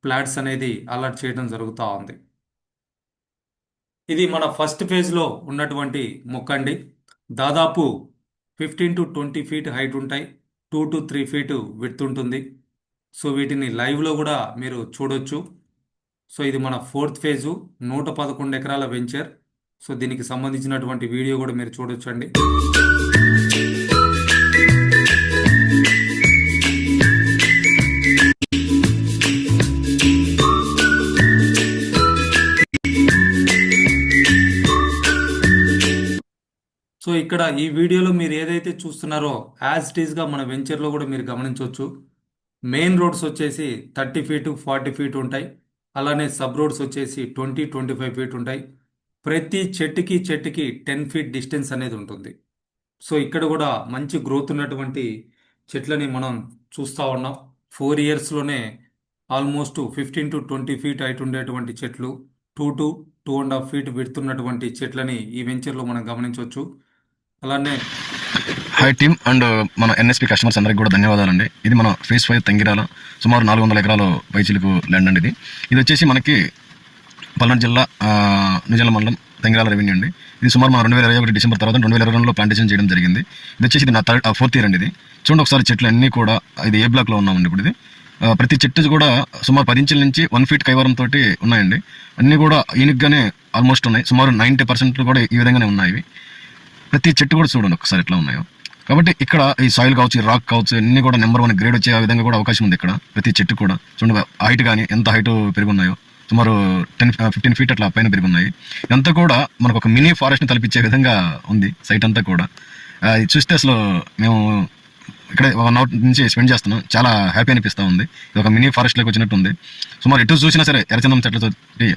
ఫ్లాట్స్ అనేది అలాట్ చేయడం జరుగుతూ ఉంది. ఇది మన ఫస్ట్ ఫేజ్లో ఉన్నటువంటి మొక్క అండి. దాదాపు 15 to 20 feet హైట్ ఉంటాయి, 2 to 3 feet విడ్త్ ఉంటుంది. సో వీటిని లైవ్లో కూడా మీరు చూడొచ్చు. సో ఇది మన 4th ఫేజు, 111 ఎకరాల వెంచర్. సో దీనికి సంబంధించినటువంటి వీడియో కూడా మీరు చూడొచ్చు అండి. సో ఇక్కడ ఈ వీడియోలో మీరు ఏదైతే చూస్తున్నారో యాజ్ ఇట్ ఈస్గా మన వెంచర్లో కూడా మీరు గమనించవచ్చు. మెయిన్ రోడ్స్ వచ్చేసి 30 feet, 40 feet ఉంటాయి. అలానే సబ్ రోడ్స్ వచ్చేసి 20, 25 feet ఉంటాయి. ప్రతి చెట్టుకి 10 feet డిస్టెన్స్ అనేది ఉంటుంది. సో ఇక్కడ కూడా మంచి గ్రోత్ ఉన్నటువంటి చెట్లని మనం చూస్తూ ఉన్నాం. 4 yearsలోనే ఆల్మోస్ట్ 15 to 20 feet హైట్ ఉండేటువంటి చెట్లు, 2 to 2.5 feet విడుతున్నటువంటి చెట్లని ఈ వెంచర్లో మనం గమనించవచ్చు. అలానే ఇక్కడ హాయ్ టీమ్ అండ్ మన ఎన్ఎస్పి కస్టమర్స్ అందరికి కూడా ధన్యవాదాలండి. ఇది మన ఫేజ్ 5 తంగిరాల సుమారు 400 ఎకరాల పైచిలుకు ల్యాండ్ అండి. ఇది వచ్చేసి మనకి పల్నాడు జిల్లా నిజాల మండలం తంగిరాల రెవెన్యూ అండి. ఇది సుమారు మన 2021 డిసెంబర్ తర్వాత 2022లో ప్లాంటేషన్ చేయడం జరిగింది. ఇది వచ్చేసి ఇది నా 4th ఇయర్ అండి. ఇది చూడండి ఒకసారి చెట్లు అన్నీ కూడా ఇది ఏ బ్లాక్లో ఉన్నామండి. ఇప్పుడు ఇది ప్రతి చెట్టు కూడా సుమారు 10 ఇంచుల నుంచి 1 ఫీట్ కైవరం తోటి ఉన్నాయండి. అన్నీ కూడా యూనిక్గానే ఆల్మోస్ట్ ఉన్నాయి. సుమారు 90% కూడా ఈ విధంగానే ఉన్నాయి. ఇవి ప్రతి చెట్టు కూడా చూడండి ఒకసారి ఎట్లా ఉన్నాయో. కాబట్టి ఇక్కడ ఈ సాయిల్ కావచ్చు, ఈ రాక్ కావచ్చు, అన్ని కూడా నెంబర్ 1 గ్రేడ్ వచ్చే విధంగా కూడా అవకాశం ఉంది. ఇక్కడ ప్రతి చెట్టు కూడా చూడండి హైట్ కానీ ఎంత హైట్ పెరుగున్నాయో, సుమారు 10-15 ఫీట్ అట్లా పైన పెరుగున్నాయి. ఇదంతా కూడా మనకు ఒక మినీ ఫారెస్ట్ని తలపించే విధంగా ఉంది సైట్ అంతా కూడా. ఇది చూస్తే అసలు మేము ఇక్కడ 1 అవర్ నుంచి స్పెండ్ చేస్తున్నాం. చాలా హ్యాపీ అనిపిస్తూ ఉంది. ఇది ఒక మినీ ఫారెస్ట్లోకి వచ్చినట్టు ఉంది. సుమారు ఎటు చూసినా సరే ఎర్రచందనం చెట్లతో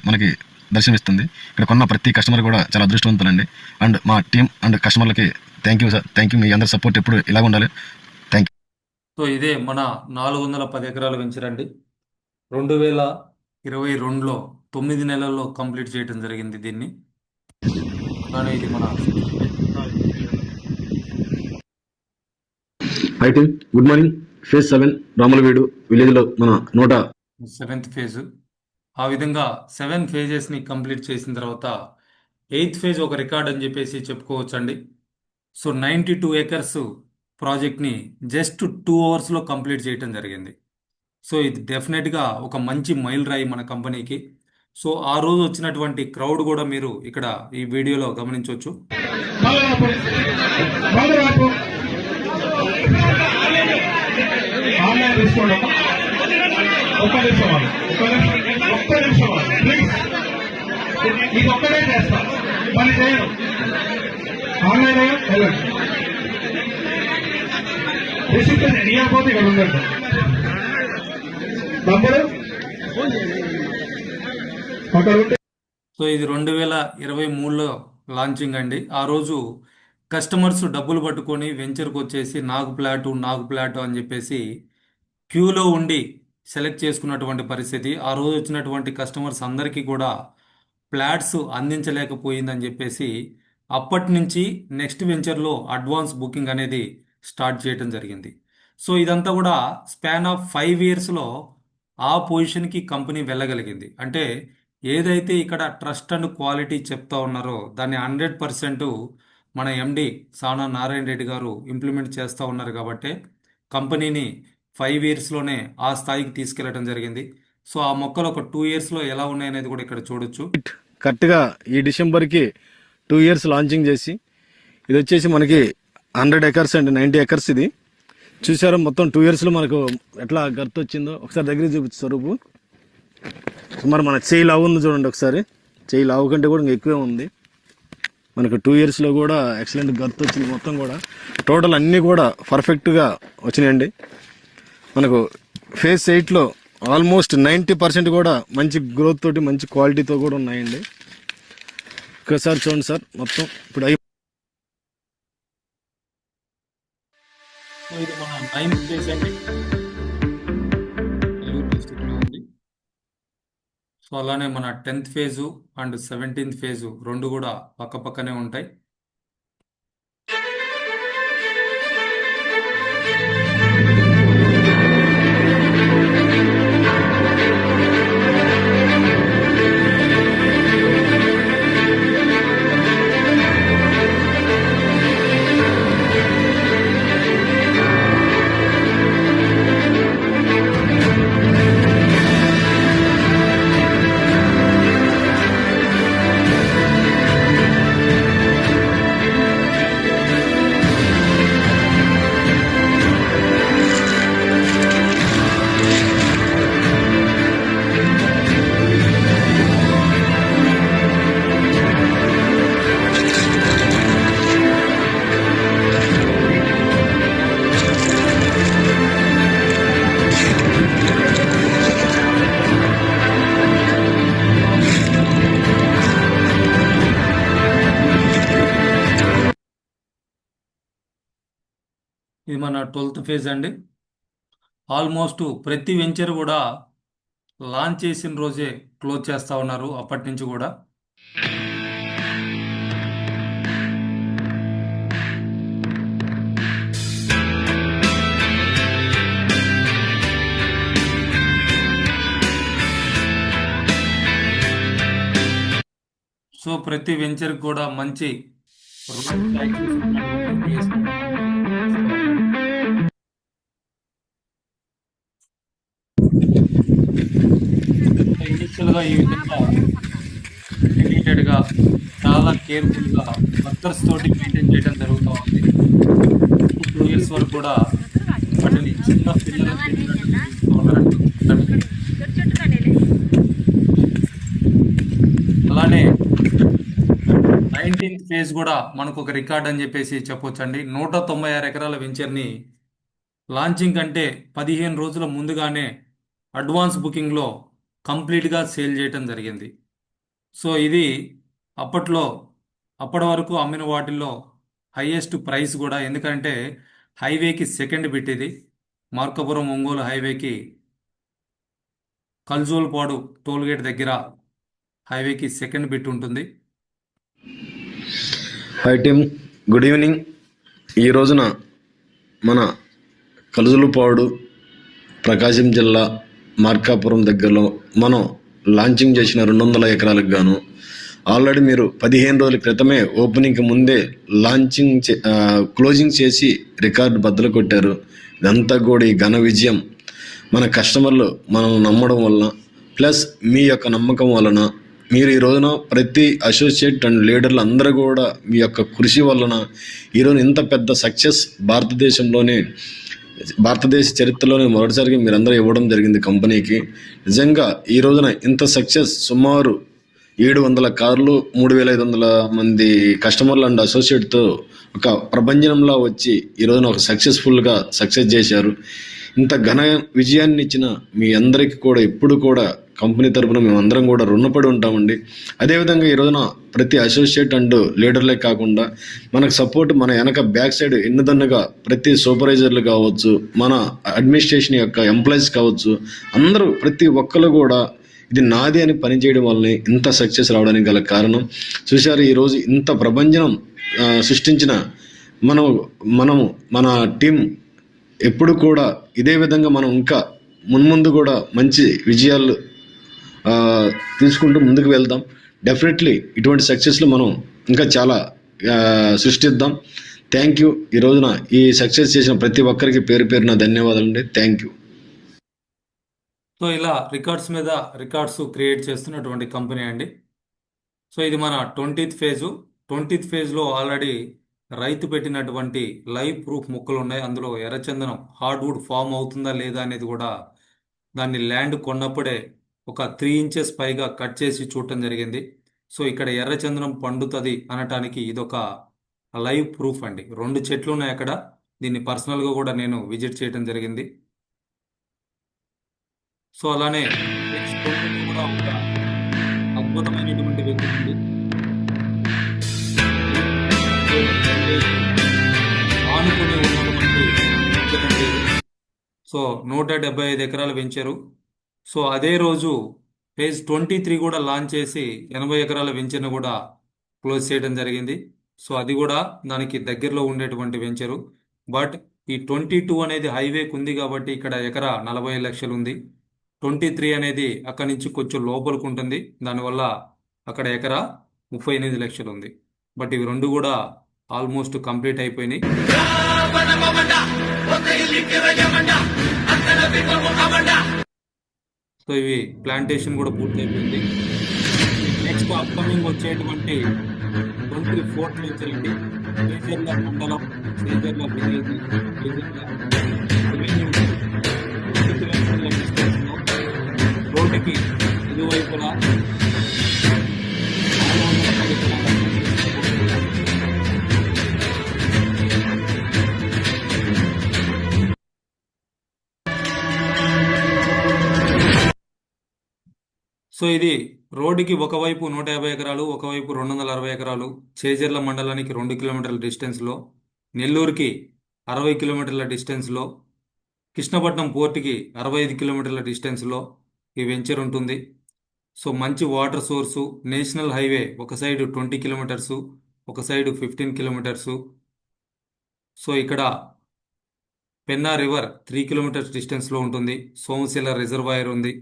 మనకి దర్శనమిస్తుంది. ఇక్కడ కొన్న ప్రతి కస్టమర్ కూడా చాలా అదృష్టవంతులండి. అండ్ మా టీం అండ్ కస్టమర్లకి thank you sir. Thank you. మీ అందరి సపోర్ట్ ఎప్పుడు ఇలాగ ఉండాలి. Thank you. సో ఇదే మన 410 ఎకరాల వెంచర్ అండి. 2022లో 9 నెలల్లో కంప్లీట్ చేయడం జరిగింది దీన్ని. కానీ ఇది మన high team, good morning. Phase 7 రాములవీడు విలేజ్లో మన 7th ఫేజ్. ఆ విధంగా 7 ఫేజెస్ని కంప్లీట్ చేసిన తర్వాత 8th ఫేజ్ ఒక రికార్డ్ అని చెప్పేసి చెప్పుకోవచ్చండి. సో 92 ఏకర్స్ ప్రాజెక్ట్ని జస్ట్ 2 అవర్స్లో కంప్లీట్ చేయడం జరిగింది. సో ఇది డెఫినెట్గా ఒక మంచి మైల్ రాయి మన కంపెనీకి. సో ఆ రోజు వచ్చినటువంటి క్రౌడ్ కూడా మీరు ఇక్కడ ఈ వీడియోలో గమనించవచ్చు. ఆన్లైన్ తీసుకోండి. ఒక్క నిమిషం ప్లీజ్. ఇది ఒక్కడే చేస్తా, మళ్ళీ చేయను. ఆన్లైన్ వెళ్ళండి. రిసిప్ట్ ఇవ్వకపోతే ఇక్కడ ఉందండి నంబరు అక్కడ ఉంటే. సో ఇది 2023లో లాంచింగ్ అండి. ఆ రోజు కస్టమర్స్ డబ్బులు పట్టుకొని వెంచర్కి వచ్చేసి నాకు ప్లాటు అని చెప్పేసి క్యూలో ఉండి సెలెక్ట్ చేసుకున్నటువంటి పరిస్థితి. ఆ రోజు వచ్చినటువంటి కస్టమర్స్ అందరికీ కూడా ఫ్లాట్స్ అందించలేకపోయిందని చెప్పేసి అప్పటి నుంచి నెక్స్ట్ వెంచర్లో అడ్వాన్స్ బుకింగ్ అనేది స్టార్ట్ చేయడం జరిగింది. సో ఇదంతా కూడా స్పాన్ ఆఫ్ 5 ఇయర్స్లో ఆ పొజిషన్కి కంపెనీ వెళ్ళగలిగింది. అంటే ఏదైతే ఇక్కడ ట్రస్ట్ అండ్ క్వాలిటీ చెప్తా ఉన్నారో దాన్ని 100% మన ఎండి సానా నారాయణ రెడ్డి గారు ఇంప్లిమెంట్ చేస్తూ ఉన్నారు. కాబట్టి కంపెనీని 5 ఇయర్స్లోనే ఆ స్థాయికి తీసుకెళ్లడం జరిగింది. సో ఆ మొక్కలు ఒక 2 ఇయర్స్లో ఎలా ఉన్నాయనేది కూడా ఇక్కడ చూడొచ్చు. కరెక్ట్గా ఈ డిసెంబర్కి 2 ఇయర్స్ లాంచింగ్ చేసి ఇది వచ్చేసి మనకి 100 ఎకర్స్ అండి, 90 ఎకర్స్. ఇది చూసారా మొత్తం 2 ఇయర్స్లో మనకు ఎట్లా గర్తు వచ్చిందో ఒకసారి దగ్గర చూపించు స్వరూపు. సుమారు మన చేయి లావు ఉంది చూడండి ఒకసారి. చేయి లావు కంటే కూడా ఇంకా ఎక్కువే ఉంది. మనకు 2 ఇయర్స్లో కూడా ఎక్సలెంట్ గర్తు వచ్చింది. మొత్తం కూడా టోటల్ అన్నీ కూడా పర్ఫెక్ట్గా వచ్చినాయండి. మనకు ఫేజ్ 8లో ఆల్మోస్ట్ 90% కూడా మంచి గ్రోత్ తోటి మంచి క్వాలిటీతో కూడా ఉన్నాయండి. ఒకసారి చూడండి సార్ మొత్తం ఇప్పుడు సో ఇది మన 9th ఫేజ్ అండి. నెల్లూరు డిస్ట్రిక్ట్లో ఉంది. సో అలానే మన 10th phase and 17th phase రెండు కూడా పక్కనే ఉంటాయి. ఇది మన 12th ఫేజ్ అండి. ఆల్మోస్ట్ ప్రతి వెంచర్ కూడా లాంచ్ చేసిన రోజే క్లోజ్ చేస్తూ ఉన్నారు అప్పటి నుంచి కూడా. సో ప్రతి వెంచర్ కూడా మంచి రోడ్ యాక్సెస్ ఉన్నటువంటి ప్లేస్. ఇనిషియల్ గా ఈ విధంగా డెడికేటెడ్ గా చాలా కేర్ఫుల్ గా వర్కర్స్ తోటి మెయింటైన్ చేయడం జరుగుతూ ఉంది. 2 ఇయర్స్ వరకు కూడా వాటిని చిన్న పిల్లలకి చూస్తూ ఉన్నారండి. అలానే 19th ఫేజ్ కూడా మనకు ఒక రికార్డ్ అని చెప్పేసి చెప్పొచ్చండి. 196 ఎకరాల వెంచర్ని లాంచింగ్ కంటే 15 రోజుల ముందుగానే అడ్వాన్స్ బుకింగ్లో కంప్లీట్గా సేల్ చేయటం జరిగింది. సో ఇది అప్పటి వరకు అమ్మిన వాటిల్లో హైయెస్ట్ ప్రైస్ కూడా. ఎందుకంటే హైవేకి సెకండ్ బిట్ ఇది. మార్కాపురం ఒంగోలు హైవేకి కల్జోల్పాడు టోల్గేట్ దగ్గర హైవేకి సెకండ్ బిట్ ఉంటుంది. High team, good evening. ఈ రోజున మన కలుజులపాడు, ప్రకాశం జిల్లా మార్కాపురం దగ్గరలో మనం లాంచింగ్ చేసిన 200 ఎకరాలకు గాను ఆల్రెడీ మీరు 15 రోజుల క్రితమే ఓపెనింగ్కి ముందే క్లోజింగ్ చేసి రికార్డు బద్దలు కొట్టారు. ఇదంతా కూడా ఈ ఘన విజయం మన కస్టమర్లు మనం నమ్మడం వలన, ప్లస్ మీ యొక్క నమ్మకం వలన, మీరు ఈ రోజున ప్రతి అసోసియేట్ అండ్ లీడర్లు అందరూ కూడా మీ యొక్క కృషి వలన ఈరోజు ఇంత పెద్ద సక్సెస్ భారతదేశ చరిత్రలోనే మొదటిసారిగా మీరందరూ ఇవ్వడం జరిగింది కంపెనీకి. నిజంగా ఈ రోజున ఇంత సక్సెస్, సుమారు 700 కార్లు, 3500 మంది కస్టమర్లు అండ్ అసోసియేట్తో ఒక ప్రభంజనంలా వచ్చి ఈ రోజున ఒక సక్సెస్ఫుల్గా సక్సెస్ చేశారు. ఇంత ఘన విజయాన్ని ఇచ్చిన మీ అందరికీ కూడా ఎప్పుడు కూడా కంపెనీ తరఫున మేమందరం కూడా రుణపడి ఉంటామండి. అదేవిధంగా ఈ రోజున ప్రతి అసోసియేట్ అండ్ లీడర్లే కాకుండా మనకు సపోర్ట్, మన వెనక బ్యాక్ సైడ్ ఎన్నిదన్నుగా ప్రతి సూపర్వైజర్లు కావచ్చు, మన అడ్మినిస్ట్రేషన్ యొక్క ఎంప్లాయీస్ కావచ్చు, అందరూ ప్రతి ఒక్కరు కూడా ఇది నాది అని పనిచేయడం వల్లనే ఇంత సక్సెస్ రావడానికి గల కారణం. చూశారు, ఈరోజు ఇంత ప్రభంజనం సృష్టించిన మన టీం ఎప్పుడు కూడా ఇదే విధంగా మనం ఇంకా మున్ముందు కూడా మంచి విజయాలు తీసుకుంటూ ముందుకు వెళ్దాం. డెఫినెట్లీ ఇటువంటి సక్సెస్లు మనం ఇంకా చాలా సృష్టిద్దాం. Thank you. ఈ రోజున ఈ సక్సెస్ చేసిన ప్రతి ఒక్కరికి పేరు పేరున ధన్యవాదాలు అండి. Thank you. సో ఇలా రికార్డ్స్ మీద రికార్డ్స్ క్రియేట్ చేస్తున్నటువంటి కంపెనీ అండి. సో ఇది మన 20th ఫేజ్లో ఆల్రెడీ రైతు పెట్టినటువంటి లైవ్ ప్రూఫ్ మొక్కలు ఉన్నాయి. అందులో ఎర్రచందనం హార్డ్వుడ్ ఫామ్ అవుతుందా లేదా అనేది కూడా దాన్ని ల్యాండ్ కొన్నప్పుడే ఒక 3 ఇంచెస్ పైగా కట్ చేసి చూడటం జరిగింది. సో ఇక్కడ ఎర్రచందనం పండుతుంది అనటానికి ఇదొక లైవ్ ప్రూఫ్ అండి. 2 చెట్లు ఉన్నాయి అక్కడ. దీన్ని పర్సనల్గా కూడా నేను విజిట్ చేయడం జరిగింది. సో అలానే నెక్స్ట్ కూడా ఒక అద్భుతమైనటువంటి వ్యక్తి ఉంది. ఆనుకుని ఉన్నటువంటి వెంచర్ అండి ఇది. సో 175 ఎకరాలు వెంచరు. సో అదే రోజు ఫేజ్ 23 కూడా లాంచ్ చేసి 80 ఎకరాల వెంచర్ను కూడా క్లోజ్ చేయడం జరిగింది. సో అది కూడా దానికి దగ్గరలో ఉండేటువంటి వెంచరు. బట్ ఈ 22 అనేది హైవేకి ఉంది కాబట్టి ఇక్కడ ఎకరా 40 లక్షలు ఉంది. 23 అనేది అక్కడి నుంచి కొంచెం లోపలికి ఉంటుంది. దానివల్ల అక్కడ ఎకరా 38 లక్షలు ఉంది. బట్ ఇవి రెండు కూడా ఆల్మోస్ట్ కంప్లీట్ అయిపోయినాయి. సో ఇవి ప్లాంటేషన్ కూడా పూర్తి అయిపోయింది. నెక్స్ట్ అప్కమింగ్ వచ్చేటువంటి 24th వెంచర్ అండి. చేజర్ల మండలం, చేజర్ల విలేజ్, చేజర్ల రెవెన్యూ రోడ్డుకి ఇరువైపులా 410 ఎకరాల సో ఇది రోడ్డుకి ఒకవైపు 150 ఎకరాలు, ఒకవైపు 260 ఎకరాలు. చేజర్ల మండలానికి 2 కిలోమీటర్ల డిస్టెన్స్లో, నెల్లూరుకి 60 కిలోమీటర్ల డిస్టెన్స్లో, కృష్ణపట్నం పోర్టుకి 65 కిలోమీటర్ల డిస్టెన్స్లో ఈ వెంచర్ ఉంటుంది. సో మంచి వాటర్ సోర్సు, నేషనల్ హైవే ఒక సైడ్ 20 కిలోమీటర్సు, ఒక సైడ్ 15 కిలోమీటర్సు. సో ఇక్కడ పెన్నా రివర్ 3 కిలోమీటర్స్ డిస్టెన్స్లో ఉంటుంది. సోమశిల రిజర్వాయర్ ఉంది.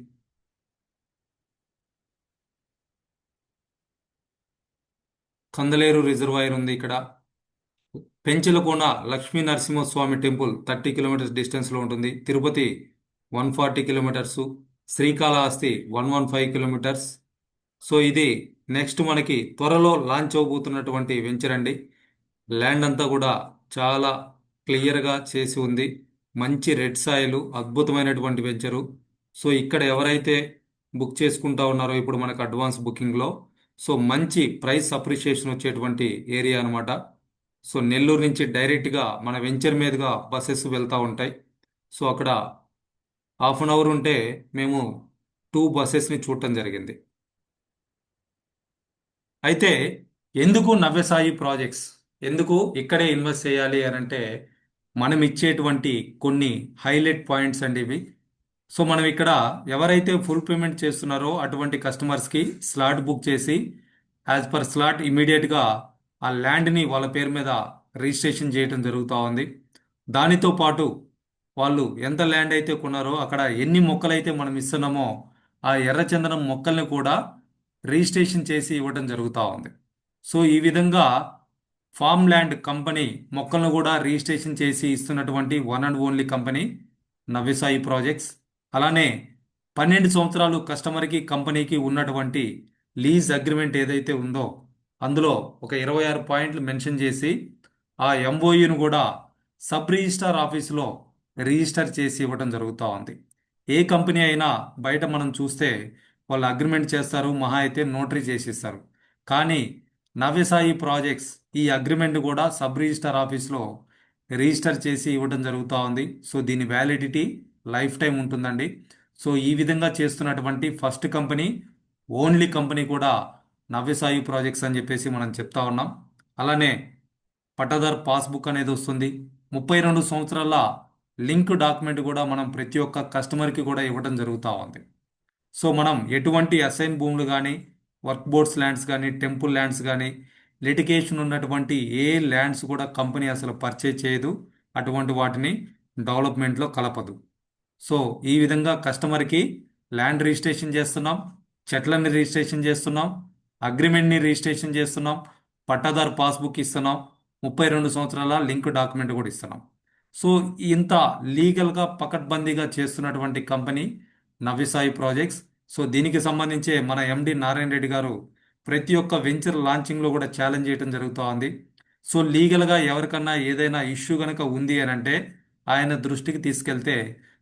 కందలేరు రిజర్వాయర్ ఉంది ఇక్కడ. పెంచలకోన లక్ష్మీ నరసింహస్వామి టెంపుల్ 30 కిలోమీటర్స్ డిస్టెన్స్లో ఉంటుంది. Tirupati 140 kilometres, Srikalahasti 115 kilometres. So ఇది నెక్స్ట్ మనకి త్వరలో లాంచ్ అవబోతున్నటువంటి వెంచర్ అండి. ల్యాండ్ అంతా కూడా చాలా క్లియర్గా చేసి ఉంది. మంచి రెడ్ సాయిల్, అద్భుతమైనటువంటి వెంచరు. సో ఇక్కడ ఎవరైతే బుక్ చేసుకుంటా ఉన్నారో ఇప్పుడు మనకు అడ్వాన్స్ బుకింగ్లో, సో మంచి ప్రైస్ అప్రిషియేషన్ వచ్చేటువంటి ఏరియా అనమాట. సో నెల్లూరు నుంచి డైరెక్ట్గా మన వెంచర్ మీదుగా బస్సెస్ వెళ్తూ ఉంటాయి. సో అక్కడ హాఫ్ అన్ అవర్ ఉంటే మేము 2 బస్సెస్ని చూడటం జరిగింది. అయితే ఎందుకు నవ్యసాయి ప్రాజెక్ట్స్, ఎందుకు ఇక్కడే ఇన్వెస్ట్ చేయాలి అని అంటే మనం ఇచ్చేటువంటి కొన్ని హైలైట్ పాయింట్స్ అండి ఇవి. సో మనం ఇక్కడ ఎవరైతే ఫుల్ పేమెంట్ చేస్తున్నారో అటువంటి కస్టమర్స్కి స్లాట్ బుక్ చేసి యాజ్ పర్ స్లాట్ ఇమీడియట్గా ఆ ల్యాండ్ని వాళ్ళ పేరు మీద రిజిస్ట్రేషన్ చేయడం జరుగుతూ ఉంది. దానితో పాటు వాళ్ళు ఎంత ల్యాండ్ అయితే కొన్నారో అక్కడ ఎన్ని మొక్కలైతే మనం ఇస్తున్నామో ఆ ఎర్రచందనం మొక్కల్ని కూడా రిజిస్ట్రేషన్ చేసి ఇవ్వడం జరుగుతూ ఉంది. సో ఈ విధంగా ఫామ్ ల్యాండ్ కంపెనీ మొక్కలను కూడా రిజిస్ట్రేషన్ చేసి ఇస్తున్నటువంటి one and only company Navyasai projects. అలానే 12 సంవత్సరాలు కస్టమర్కి కంపెనీకి ఉన్నటువంటి లీజ్ అగ్రిమెంట్ ఏదైతే ఉందో అందులో ఒక 26 పాయింట్లు మెన్షన్ చేసి ఆ ఎంఓయూను కూడా సబ్ రిజిస్ట్రార్ ఆఫీసులో రిజిస్టర్ చేసి ఇవ్వడం జరుగుతూ ఉంది. ఏ కంపెనీ అయినా బయట మనం చూస్తే వాళ్ళు అగ్రిమెంట్ చేస్తారు, మహా అయితే నోటరీ చేసిస్తారు. కానీ నవ్యసాయి ప్రాజెక్ట్స్ ఈ అగ్రిమెంట్ కూడా సబ్ రిజిస్టర్ ఆఫీస్లో రిజిస్టర్ చేసి ఇవ్వడం జరుగుతూ ఉంది. సో దీని వ్యాలిడిటీ లైఫ్ టైం ఉంటుందండి. సో ఈ విధంగా చేస్తున్నటువంటి ఫస్ట్ కంపెనీ, ఓన్లీ కంపెనీ కూడా నవ్యసాయి ప్రాజెక్ట్స్ అని చెప్పేసి మనం చెప్తా ఉన్నాం. అలానే పట్టాదార్ పాస్బుక్ అనేది వస్తుంది. 32 సంవత్సరాల లింక్ డాక్యుమెంట్ కూడా మనం ప్రతి ఒక్క కస్టమర్కి కూడా ఇవ్వడం జరుగుతూ ఉంది. సో మనం ఎటువంటి అసైన్ భూములు కానీ, వర్క్ బోర్డ్స్ ల్యాండ్స్ కానీ, టెంపుల్ ల్యాండ్స్ కానీ, లిటిగేషన్ ఉన్నటువంటి ఏ ల్యాండ్స్ కూడా కంపెనీ అసలు పర్చేజ్ చేయదు. అటువంటి వాటిని డెవలప్మెంట్లో కలపదు. సో ఈ విధంగా కస్టమర్కి ల్యాండ్ రిజిస్ట్రేషన్ చేస్తున్నాం, చెట్లని రిజిస్ట్రేషన్ చేస్తున్నాం, అగ్రిమెంట్ని రిజిస్ట్రేషన్ చేస్తున్నాం, పట్టాదారు పాస్బుక్ ఇస్తున్నాం, 32 సంవత్సరాల లింక్ డాక్యుమెంట్ కూడా ఇస్తున్నాం. సో ఇంత లీగల్గా పకడ్బందీగా చేస్తున్నటువంటి కంపెనీ నవ్యసాయి ప్రాజెక్ట్స్. సో దీనికి సంబంధించే మన ఎండి నారాయణ రెడ్డి గారు ప్రతి ఒక్క వెంచర్ లాంచింగ్లో కూడా ఛాలెంజ్ చేయడం జరుగుతూ ఉంది. సో లీగల్గా ఎవరికన్నా ఏదైనా ఇష్యూ కనుక ఉంది అని అంటే ఆయన దృష్టికి తీసుకెళ్తే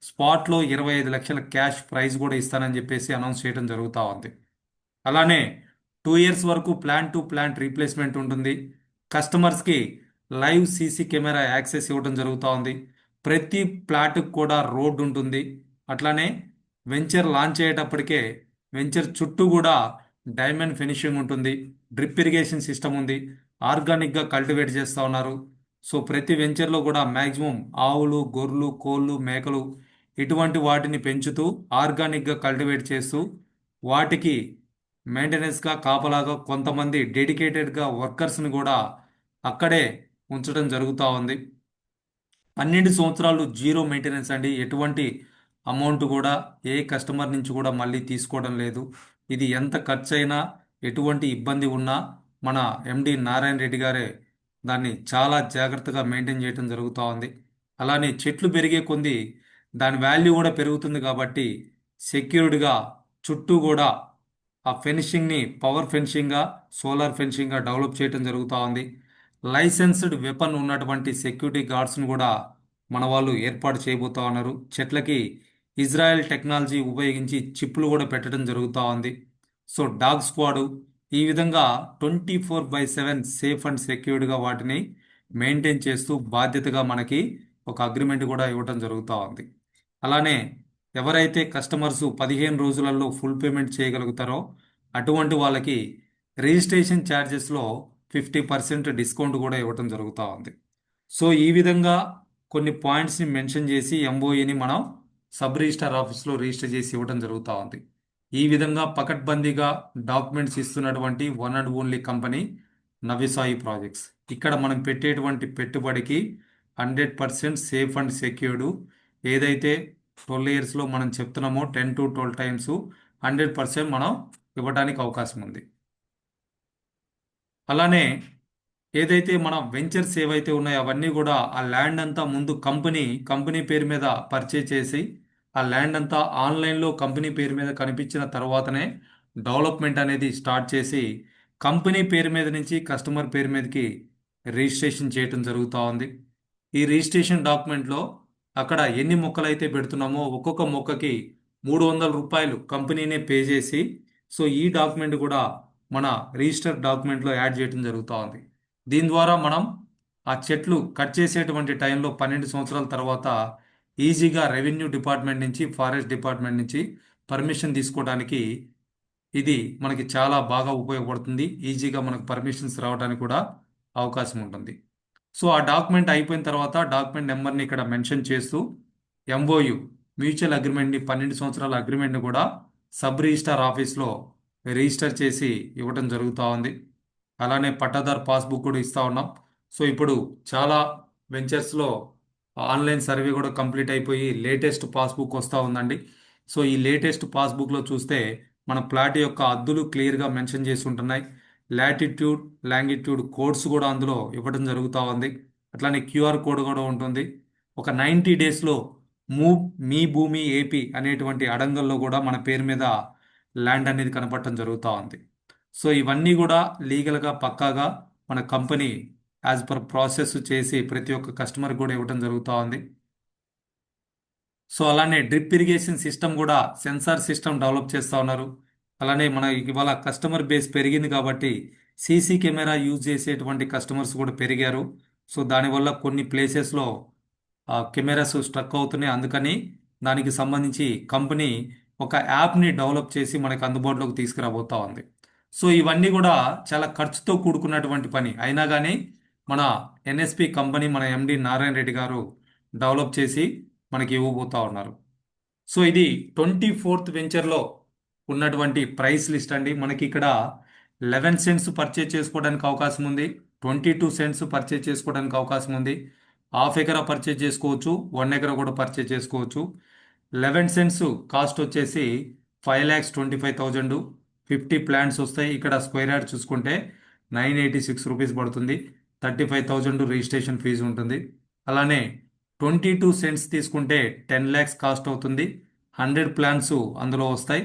స్పాట్లో 25 లక్షల క్యాష్ ప్రైజ్ కూడా ఇస్తానని చెప్పేసి అనౌన్స్ చేయడం జరుగుతూ ఉంది. అలానే 2 ఇయర్స్ వరకు ప్లాన్ టు ప్లాంట్ రీప్లేస్మెంట్ ఉంటుంది. కస్టమర్స్కి లైవ్ సీసీ కెమెరా యాక్సెస్ ఇవ్వడం జరుగుతూ ఉంది. ప్రతి ప్లాట్కి కూడా రోడ్ ఉంటుంది. అట్లానే వెంచర్ లాంచ్ అయ్యేటప్పటికే వెంచర్ చుట్టూ కూడా డైమండ్ ఫినిషింగ్ ఉంటుంది. డ్రిప్ ఇరిగేషన్ సిస్టమ్ ఉంది. ఆర్గానిక్గా కల్టివేట్ చేస్తూ ఉన్నారు. సో ప్రతి వెంచర్లో కూడా మ్యాక్సిమం ఆవులు, గొర్రెలు, కోళ్ళు, మేకలు ఇటువంటి వాటిని పెంచుతూ ఆర్గానిక్గా కల్టివేట్ చేస్తూ వాటికి మెయింటెనెన్స్గా కాపలాగా కొంతమంది డెడికేటెడ్గా వర్కర్స్ని కూడా అక్కడే ఉంచడం జరుగుతూ ఉంది. 12 సంవత్సరాలు జీరో మెయింటెనెన్స్ అండి. ఎటువంటి అమౌంట్ కూడా ఏ కస్టమర్ నుంచి కూడా మళ్ళీ తీసుకోవడం లేదు. ఇది ఎంత ఖర్చు అయినా ఎటువంటి ఇబ్బంది ఉన్నా మన ఎండి నారాయణ రెడ్డి గారే దాన్ని చాలా జాగ్రత్తగా మెయింటైన్ చేయడం జరుగుతూ ఉంది. అలానే చెట్లు పెరిగే కొంది దాని వాల్యూ కూడా పెరుగుతుంది కాబట్టి సెక్యూర్డ్గా చుట్టూ కూడా ఆ ఫెన్సింగ్ని పవర్ ఫెన్సింగ్గా, సోలార్ ఫెన్సింగ్గా డెవలప్ చేయడం జరుగుతూ ఉంది. లైసెన్స్డ్ వెపన్ ఉన్నటువంటి సెక్యూరిటీ గార్డ్స్ను కూడా మన వాళ్ళు ఏర్పాటు చేయబోతా ఉన్నారు. చెట్లకి ఇజ్రాయెల్ టెక్నాలజీ ఉపయోగించి చిప్లు కూడా పెట్టడం జరుగుతూ ఉంది. సో డాగ్ స్క్వాడ్ ఈ విధంగా 24/7 సేఫ్ అండ్ సెక్యూర్డ్గా వాటిని మెయింటైన్ చేస్తూ బాధ్యతగా మనకి ఒక అగ్రిమెంట్ కూడా ఇవ్వడం జరుగుతూ ఉంది. అలానే ఎవరైతే కస్టమర్స్ 15 రోజులలో ఫుల్ పేమెంట్ చేయగలుగుతారో అటువంటి వాళ్ళకి రిజిస్ట్రేషన్ ఛార్జెస్లో 50% డిస్కౌంట్ కూడా ఇవ్వడం జరుగుతూ ఉంది. సో ఈ విధంగా కొన్ని పాయింట్స్ని మెన్షన్ చేసి ఎంఓఈని మనం సబ్ రిజిస్టర్ ఆఫీస్లో రిజిస్టర్ చేసి ఇవ్వడం జరుగుతూ ఉంది. ఈ విధంగా పకడ్బందీగా డాక్యుమెంట్స్ ఇస్తున్నటువంటి one and only company Navyasai projects. ఇక్కడ మనం పెట్టేటువంటి పెట్టుబడికి 100% సేఫ్ అండ్ సెక్యూర్డ్. ఏదైతే 12 ఇయర్స్లో మనం చెప్తున్నామో 10 to 12 టైమ్స్ 100% మనం ఇవ్వడానికి అవకాశం ఉంది. అలానే ఏదైతే మన వెంచర్స్ ఏవైతే ఉన్నాయో అవన్నీ కూడా ఆ ల్యాండ్ అంతా ముందు కంపెనీ పేరు మీద పర్చేజ్ చేసి ఆ ల్యాండ్ అంతా ఆన్లైన్లో కంపెనీ పేరు మీద కనిపించిన తర్వాతనే డెవలప్మెంట్ అనేది స్టార్ట్ చేసి కంపెనీ పేరు మీద నుంచి కస్టమర్ పేరు మీదకి రిజిస్ట్రేషన్ చేయటం జరుగుతూ ఉంది. ఈ రిజిస్ట్రేషన్ డాక్యుమెంట్లో అక్కడ ఎన్ని మొక్కలు అయితే పెడుతున్నామో ఒక్కొక్క మొక్కకి 300 రూపాయలు కంపెనీనే పే చేసి సో ఈ డాక్యుమెంట్ కూడా మన రిజిస్టర్ డాక్యుమెంట్లో యాడ్ చేయడం జరుగుతూ ఉంది. దీని ద్వారా మనం ఆ చెట్లు కట్ చేసేటువంటి టైంలో 12 సంవత్సరాల తర్వాత ఈజీగా రెవెన్యూ డిపార్ట్మెంట్ నుంచి ఫారెస్ట్ డిపార్ట్మెంట్ నుంచి పర్మిషన్ తీసుకోవడానికి ఇది మనకి చాలా బాగా ఉపయోగపడుతుంది. ఈజీగా మనకు పర్మిషన్స్ రావడానికి కూడా అవకాశం ఉంటుంది. సో ఆ డాక్యుమెంట్ అయిపోయిన తర్వాత డాక్యుమెంట్ నెంబర్ని ఇక్కడ మెన్షన్ చేస్తూ ఎంఓయు మ్యూచువల్ అగ్రిమెంట్ని 12 సంవత్సరాల అగ్రిమెంట్ని కూడా సబ్ రిజిస్టార్ ఆఫీస్లో రిజిస్టర్ చేసి ఇవ్వటం జరుగుతూ ఉంది. అలానే పట్టాదార్ పాస్బుక్ కూడా ఇస్తూ ఉన్నాం. సో ఇప్పుడు చాలా వెంచర్స్లో ఆన్లైన్ సర్వే కూడా కంప్లీట్ అయిపోయి లేటెస్ట్ పాస్బుక్ వస్తూ ఉందండి. సో ఈ లేటెస్ట్ పాస్బుక్లో చూస్తే మన ప్లాట్ యొక్క అద్దులు క్లియర్గా మెన్షన్ చేసి ఉంటున్నాయి. లాటిట్యూడ్ లాంగిట్యూడ్ కోడ్స్ కూడా అందులో ఇవ్వడం జరుగుతూ ఉంది. అట్లానే క్యూఆర్ కోడ్ కూడా ఉంటుంది. ఒక 90 డేస్లో మూవ్ మీ భూమి ఏపీ అనేటువంటి అడంగల్లో కూడా మన పేరు మీద ల్యాండ్ అనేది కనపడటం జరుగుతూ ఉంది. సో ఇవన్నీ కూడా లీగల్గా పక్కాగా మన కంపెనీ యాజ్ పర్ ప్రాసెస్ చేసి ప్రతి ఒక్క కస్టమర్ కూడా ఇవ్వడం జరుగుతూ ఉంది. సో అలానే డ్రిప్ ఇరిగేషన్ సిస్టమ్ కూడా సెన్సార్ సిస్టమ్ డెవలప్ చేస్తూ ఉన్నారు. అలానే మన ఇవాళ కస్టమర్ బేస్ పెరిగింది కాబట్టి సీసీ కెమెరా యూజ్ చేసేటువంటి కస్టమర్స్ కూడా పెరిగారు. సో దానివల్ల కొన్ని ప్లేసెస్లో కెమెరాస్ స్ట్రక్ అవుతున్నాయి. అందుకని దానికి సంబంధించి కంపెనీ ఒక యాప్ని డెవలప్ చేసి మనకు అందుబాటులోకి తీసుకురాబోతా ఉంది. సో ఇవన్నీ కూడా చాలా ఖర్చుతో కూడుకున్నటువంటి పని అయినా కానీ మన ఎన్ఎస్పి కంపెనీ మన ఎండి నారాయణ రెడ్డి గారు డెవలప్ చేసి మనకి ఇవ్వబోతా ఉన్నారు. సో ఇది 24th వెంచర్లో ఉన్నటువంటి ప్రైస్ లిస్ట్ అండి. మనకి ఇక్కడ 11 సెంట్స్ పర్చేజ్ చేసుకోవడానికి అవకాశం ఉంది, 22 సెంట్స్ పర్చేజ్ చేసుకోవడానికి అవకాశం ఉంది, హాఫ్ ఎకరా పర్చేజ్ చేసుకోవచ్చు, 1 ఎకరా కూడా పర్చేజ్ చేసుకోవచ్చు. 11 సెంట్స్ కాస్ట్ వచ్చేసి 5,25,000, 50 ప్లాంట్స్ వస్తాయి. ఇక్కడ స్క్వేర్ యార్డ్ చూసుకుంటే 986 రూపీస్ పడుతుంది, 35,000 రిజిస్ట్రేషన్ ఫీజు ఉంటుంది. అలానే 22 సెంట్స్ తీసుకుంటే 10 lakhs కాస్ట్ అవుతుంది, 100 ప్లాంట్స్ అందులో వస్తాయి.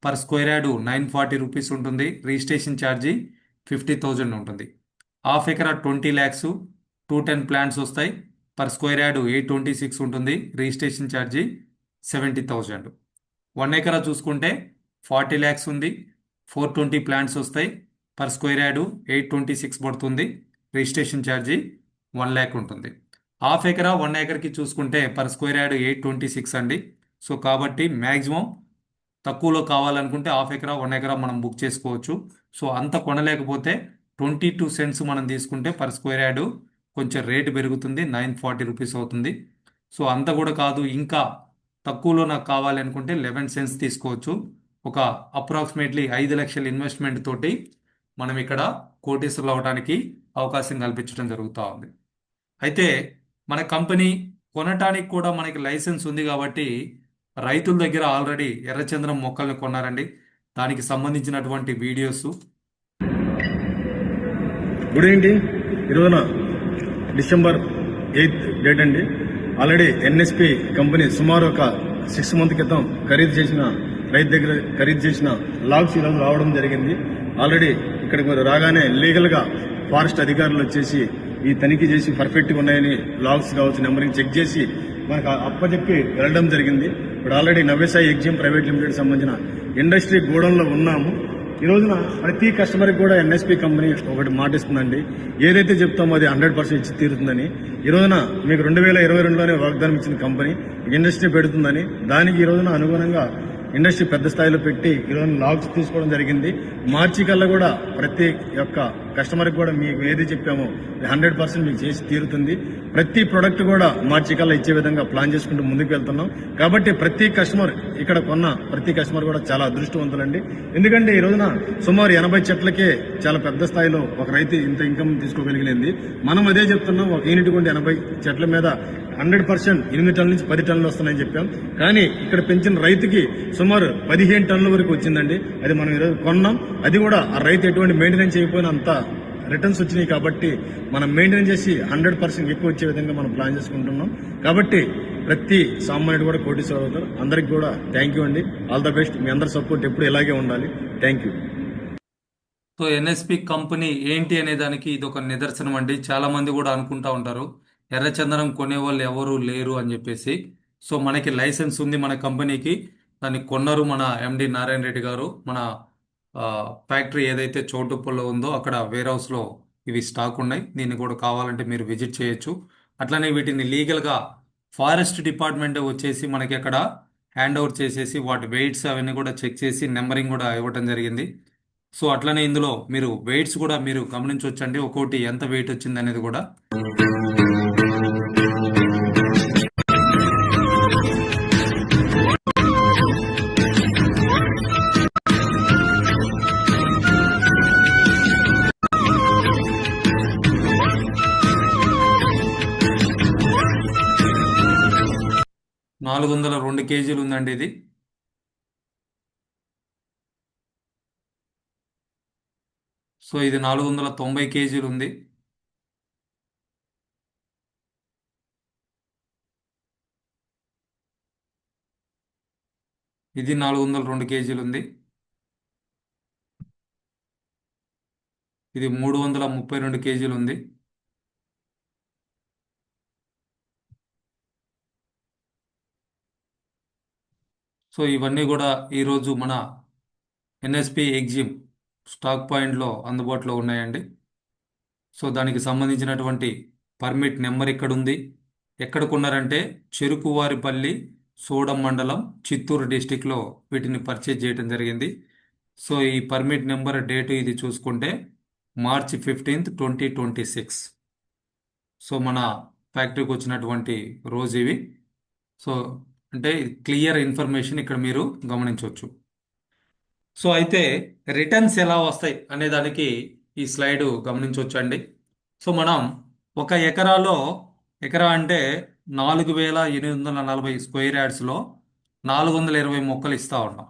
పర్ స్క్వేర్ యార్డ్ 940 రూపీస్ ఉంటుంది, రిజిస్ట్రేషన్ ఛార్జీ 50,000 ఉంటుంది. హాఫ్ ఎకరా 20 lakhs, 210 ప్లాంట్స్ వస్తాయి, పర్ స్క్వేర్ యార్డ్ 826 ఉంటుంది, రిజిస్ట్రేషన్ ఛార్జీ 70,000. 1 ఎకరా చూసుకుంటే 40 lakhs ఉంది, 420 ప్లాంట్స్ వస్తాయి, పర్ స్క్వేర్ యార్డ్ 826 పడుతుంది, రిజిస్ట్రేషన్ ఛార్జీ 1 lakh ఉంటుంది. హాఫ్ ఎకరా 1 ఎకర్కి చూసుకుంటే పర్ స్క్వేర్ యార్డ్ 826 అండి. సో కాబట్టి మ్యాక్సిమం తక్కువలో కావాలనుకుంటే హాఫ్ ఎకరా 1 ఎకరా మనం బుక్ చేసుకోవచ్చు. సో అంత కొనలేకపోతే 22 సెంట్స్ మనం తీసుకుంటే పర్ స్క్వేర్ యార్డ్ కొంచెం రేటు పెరుగుతుంది, 940 రూపీస్ అవుతుంది. సో అంత కూడా కాదు, ఇంకా తక్కువలో నాకు కావాలి అనుకుంటే 11 సెంట్స్ తీసుకోవచ్చు. ఒక అప్రాక్సిమేట్లీ 5 లక్షల ఇన్వెస్ట్మెంట్ తోటి మనం ఇక్కడ కోటీశ్వరులు అవడానికి అవకాశం కల్పించడం జరుగుతూ ఉంది. అయితే మన కంపెనీ కొనటానికి కూడా మనకి లైసెన్స్ ఉంది కాబట్టి రైతుల దగ్గర ఆల్రెడీ ఎర్రచందనం మొక్కల్ని కొన్నారండి. దానికి సంబంధించినటువంటి వీడియోస్. గుడ్ ఏంటి ఈరోజున December 8th డేట్ అండి. ఆల్రెడీ ఎన్ఎస్పి కంపెనీ సుమారు ఒక 6 months క్రితం రైతు దగ్గర ఖరీదు చేసిన లాగ్స్ ఈరోజు రావడం జరిగింది. ఆల్రెడీ ఇక్కడికి మీరు రాగానే లీగల్గా ఫారెస్ట్ అధికారులు వచ్చేసి ఈ తనిఖీ చేసి పర్ఫెక్ట్గా ఉన్నాయని లాగ్స్ కావచ్చు నెంబరింగ్ చెక్ చేసి మనకు అప్పచెప్పి వెళ్ళడం జరిగింది. ఇప్పుడు already Navyasai Exim private limited సంబంధించిన ఇండస్ట్రీ గోడౌన్లో ఉన్నాము. ఈ రోజున ప్రతి కస్టమర్కి కూడా ఎన్ఎస్పి కంపెనీ ఒకటి మాటిస్తుందండి, ఏదైతే చెప్తామో అది 100% ఇచ్చి తీరుతుందని. ఈ రోజున మీకు 2022లోనే వాగ్దానం ఇచ్చిన కంపెనీ ఇండస్ట్రీ పెడుతుందని, దానికి ఈ రోజున అనుగుణంగా ఇండస్ట్రీ పెద్ద స్థాయిలో పెట్టి ఈరోజు లాగ్స్ తీసుకోవడం జరిగింది. మార్చి కల్లా కూడా ప్రతి ఒక్క కస్టమర్కి కూడా మీకు ఏది చెప్పామో 100% మీకు చేసి తీరుతుంది. ప్రతి ప్రొడక్ట్ కూడా మార్చి కల్లా ఇచ్చే విధంగా ప్లాన్ చేసుకుంటూ ముందుకు వెళ్తున్నాం. కాబట్టి ప్రతి కస్టమర్ ఇక్కడ కొన్న ప్రతి కస్టమర్ కూడా చాలా అదృష్టవంతులండి. ఎందుకంటే ఈ రోజున సుమారు 80 చెట్లకే చాలా పెద్ద స్థాయిలో ఒక రైతు ఇంత ఇన్కమ్ తీసుకోగలిగింది. మనం అదే చెప్తున్నాం, ఒక యూనిట్ కొంటే 80 చెట్ల మీద 100% 8 టన్నుల నుంచి 10 టన్నులు వస్తున్నాయని చెప్పాం. కానీ ఇక్కడ పెంచిన రైతుకి సుమారు 15 టన్నుల వరకు వచ్చిందండి. అది మనం ఈరోజు కొన్నాం. అది కూడా ఆ రైతు ఎటువంటి మెయింటెనెన్స్ చేయకపోయినా అంతా రిటర్న్స్ వచ్చినాయి కాబట్టి మనం మెయింటైన్ చేసి 100% ఎక్కువ వచ్చే విధంగా మనం ప్లాన్ చేసుకుంటున్నాం. కాబట్టి ప్రతి సామాన్యుడు కూడా కోటీశ్వరుడు అవుతారు. అందరికి కూడా థ్యాంక్ యూ అండి. All the best. మీ అందరి సపోర్ట్ ఎప్పుడు ఇలాగే ఉండాలి. Thank you. So NSP company ఏంటి అనే దానికి ఇది ఒక నిదర్శనం అండి. చాలా మంది కూడా అనుకుంటా ఉంటారు ఎర్రచందనం కొనేవాళ్ళు ఎవరు లేరు అని చెప్పేసి. సో మనకి లైసెన్స్ ఉంది మన కంపెనీకి, దాన్ని కొన్నారు మన ఎండి నారాయణ రెడ్డి గారు. మన ఫ్యాక్టరీ ఏదైతే చోటుప్పల్లో ఉందో అక్కడ వేర్ హౌస్లో ఇవి స్టాక్ ఉన్నాయి. దీన్ని కూడా కావాలంటే మీరు విజిట్ చేయొచ్చు. అట్లనే వీటిని లీగల్గా ఫారెస్ట్ డిపార్ట్మెంట్ వచ్చేసి మనకి అక్కడ హ్యాండ్ ఓవర్ చేసేసి వాటి వెయిట్స్ అవన్నీ కూడా చెక్ చేసి నెంబరింగ్ కూడా ఇవ్వటం జరిగింది. సో అట్లనే ఇందులో మీరు వెయిట్స్ కూడా మీరు గమనించవచ్చండి, ఒక్కోటి ఎంత వెయిట్ వచ్చింది అనేది కూడా. నాలుగు వందల 2 కేజీలు ఉందండి ఇది. సో ఇది 490 కేజీలు ఉంది. ఇది 402 కేజీలు ఉంది. ఇది 332 కేజీలు ఉంది. సో ఇవన్నీ కూడా ఈరోజు మన ఎన్ఎస్పి ఎగ్జిమ్ స్టాక్ పాయింట్లో అందుబాటులో ఉన్నాయండి. సో దానికి సంబంధించినటువంటి పర్మిట్ నెంబర్ ఇక్కడ ఉంది. ఎక్కడ కొన్నారంటే చెరుకువారిపల్లి, సోడం మండలం, చిత్తూరు డిస్టిక్లో వీటిని పర్చేజ్ చేయడం జరిగింది. సో ఈ పర్మిట్ నెంబర్ డేటు ఇది చూసుకుంటే March 15, 2026. సో మన ఫ్యాక్టరీకి వచ్చినటువంటి రోజు ఇవి. సో అంటే క్లియర్ ఇన్ఫర్మేషన్ ఇక్కడ మీరు గమనించవచ్చు. సో అయితే రిటర్న్స్ ఎలా వస్తాయి అనే దానికి ఈ స్లైడ్ గమనించవచ్చండి. సో మనం ఒక ఎకరా అంటే 4,840 స్క్వేర్ యార్డ్స్లో 420 మొక్కలు ఇస్తూ ఉన్నాం.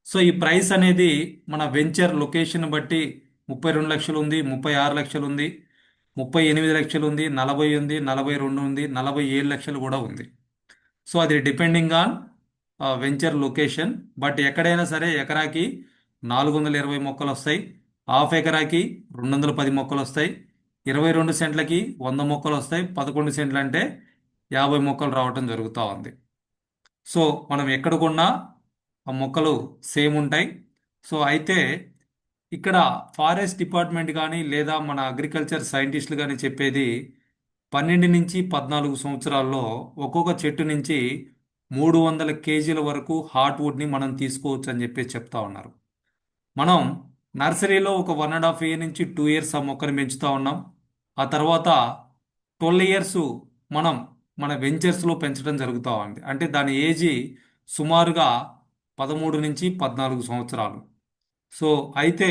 సో ఈ ప్రైస్ అనేది మన వెంచర్ లొకేషన్ బట్టి 32 లక్షలు ఉంది, 36 లక్షలు ఉంది, 38 లక్షలు ఉంది, 40 ఉంది, 42 ఉంది, 47 లక్షలు కూడా ఉంది. సో అది depending on venture location. But ఎక్కడైనా సరే ఎకరాకి 420 మొక్కలు వస్తాయి, హాఫ్ ఎకరాకి 210 మొక్కలు వస్తాయి, 22 సెంట్లకి 100 మొక్కలు వస్తాయి, 11 సెంట్లు అంటే 50 మొక్కలు రావటం జరుగుతూ ఉంది. సో మనం ఎక్కడ కొన్నా ఆ మొక్కలు సేమ్ ఉంటాయి. సో అయితే ఇక్కడ ఫారెస్ట్ డిపార్ట్మెంట్ కానీ లేదా మన అగ్రికల్చర్ సైంటిస్టులు కానీ చెప్పేది 12 నుంచి 14 సంవత్సరాల్లో ఒక్కొక్క చెట్టు నుంచి 300 కేజీల వరకు హార్ట్వుడ్ని మనం తీసుకోవచ్చు అని చెప్పి చెప్తా ఉన్నారు. మనం నర్సరీలో ఒక 1.5 ఇయర్ నుంచి 2 ఇయర్స్ ఆ మొక్కను పెంచుతూ ఉన్నాం. ఆ తర్వాత 12 ఇయర్స్ మనం మన వెంచర్స్లో పెంచడం జరుగుతూ ఉంది. అంటే దాని ఏజీ సుమారుగా 13 నుంచి 14 సంవత్సరాలు. సో అయితే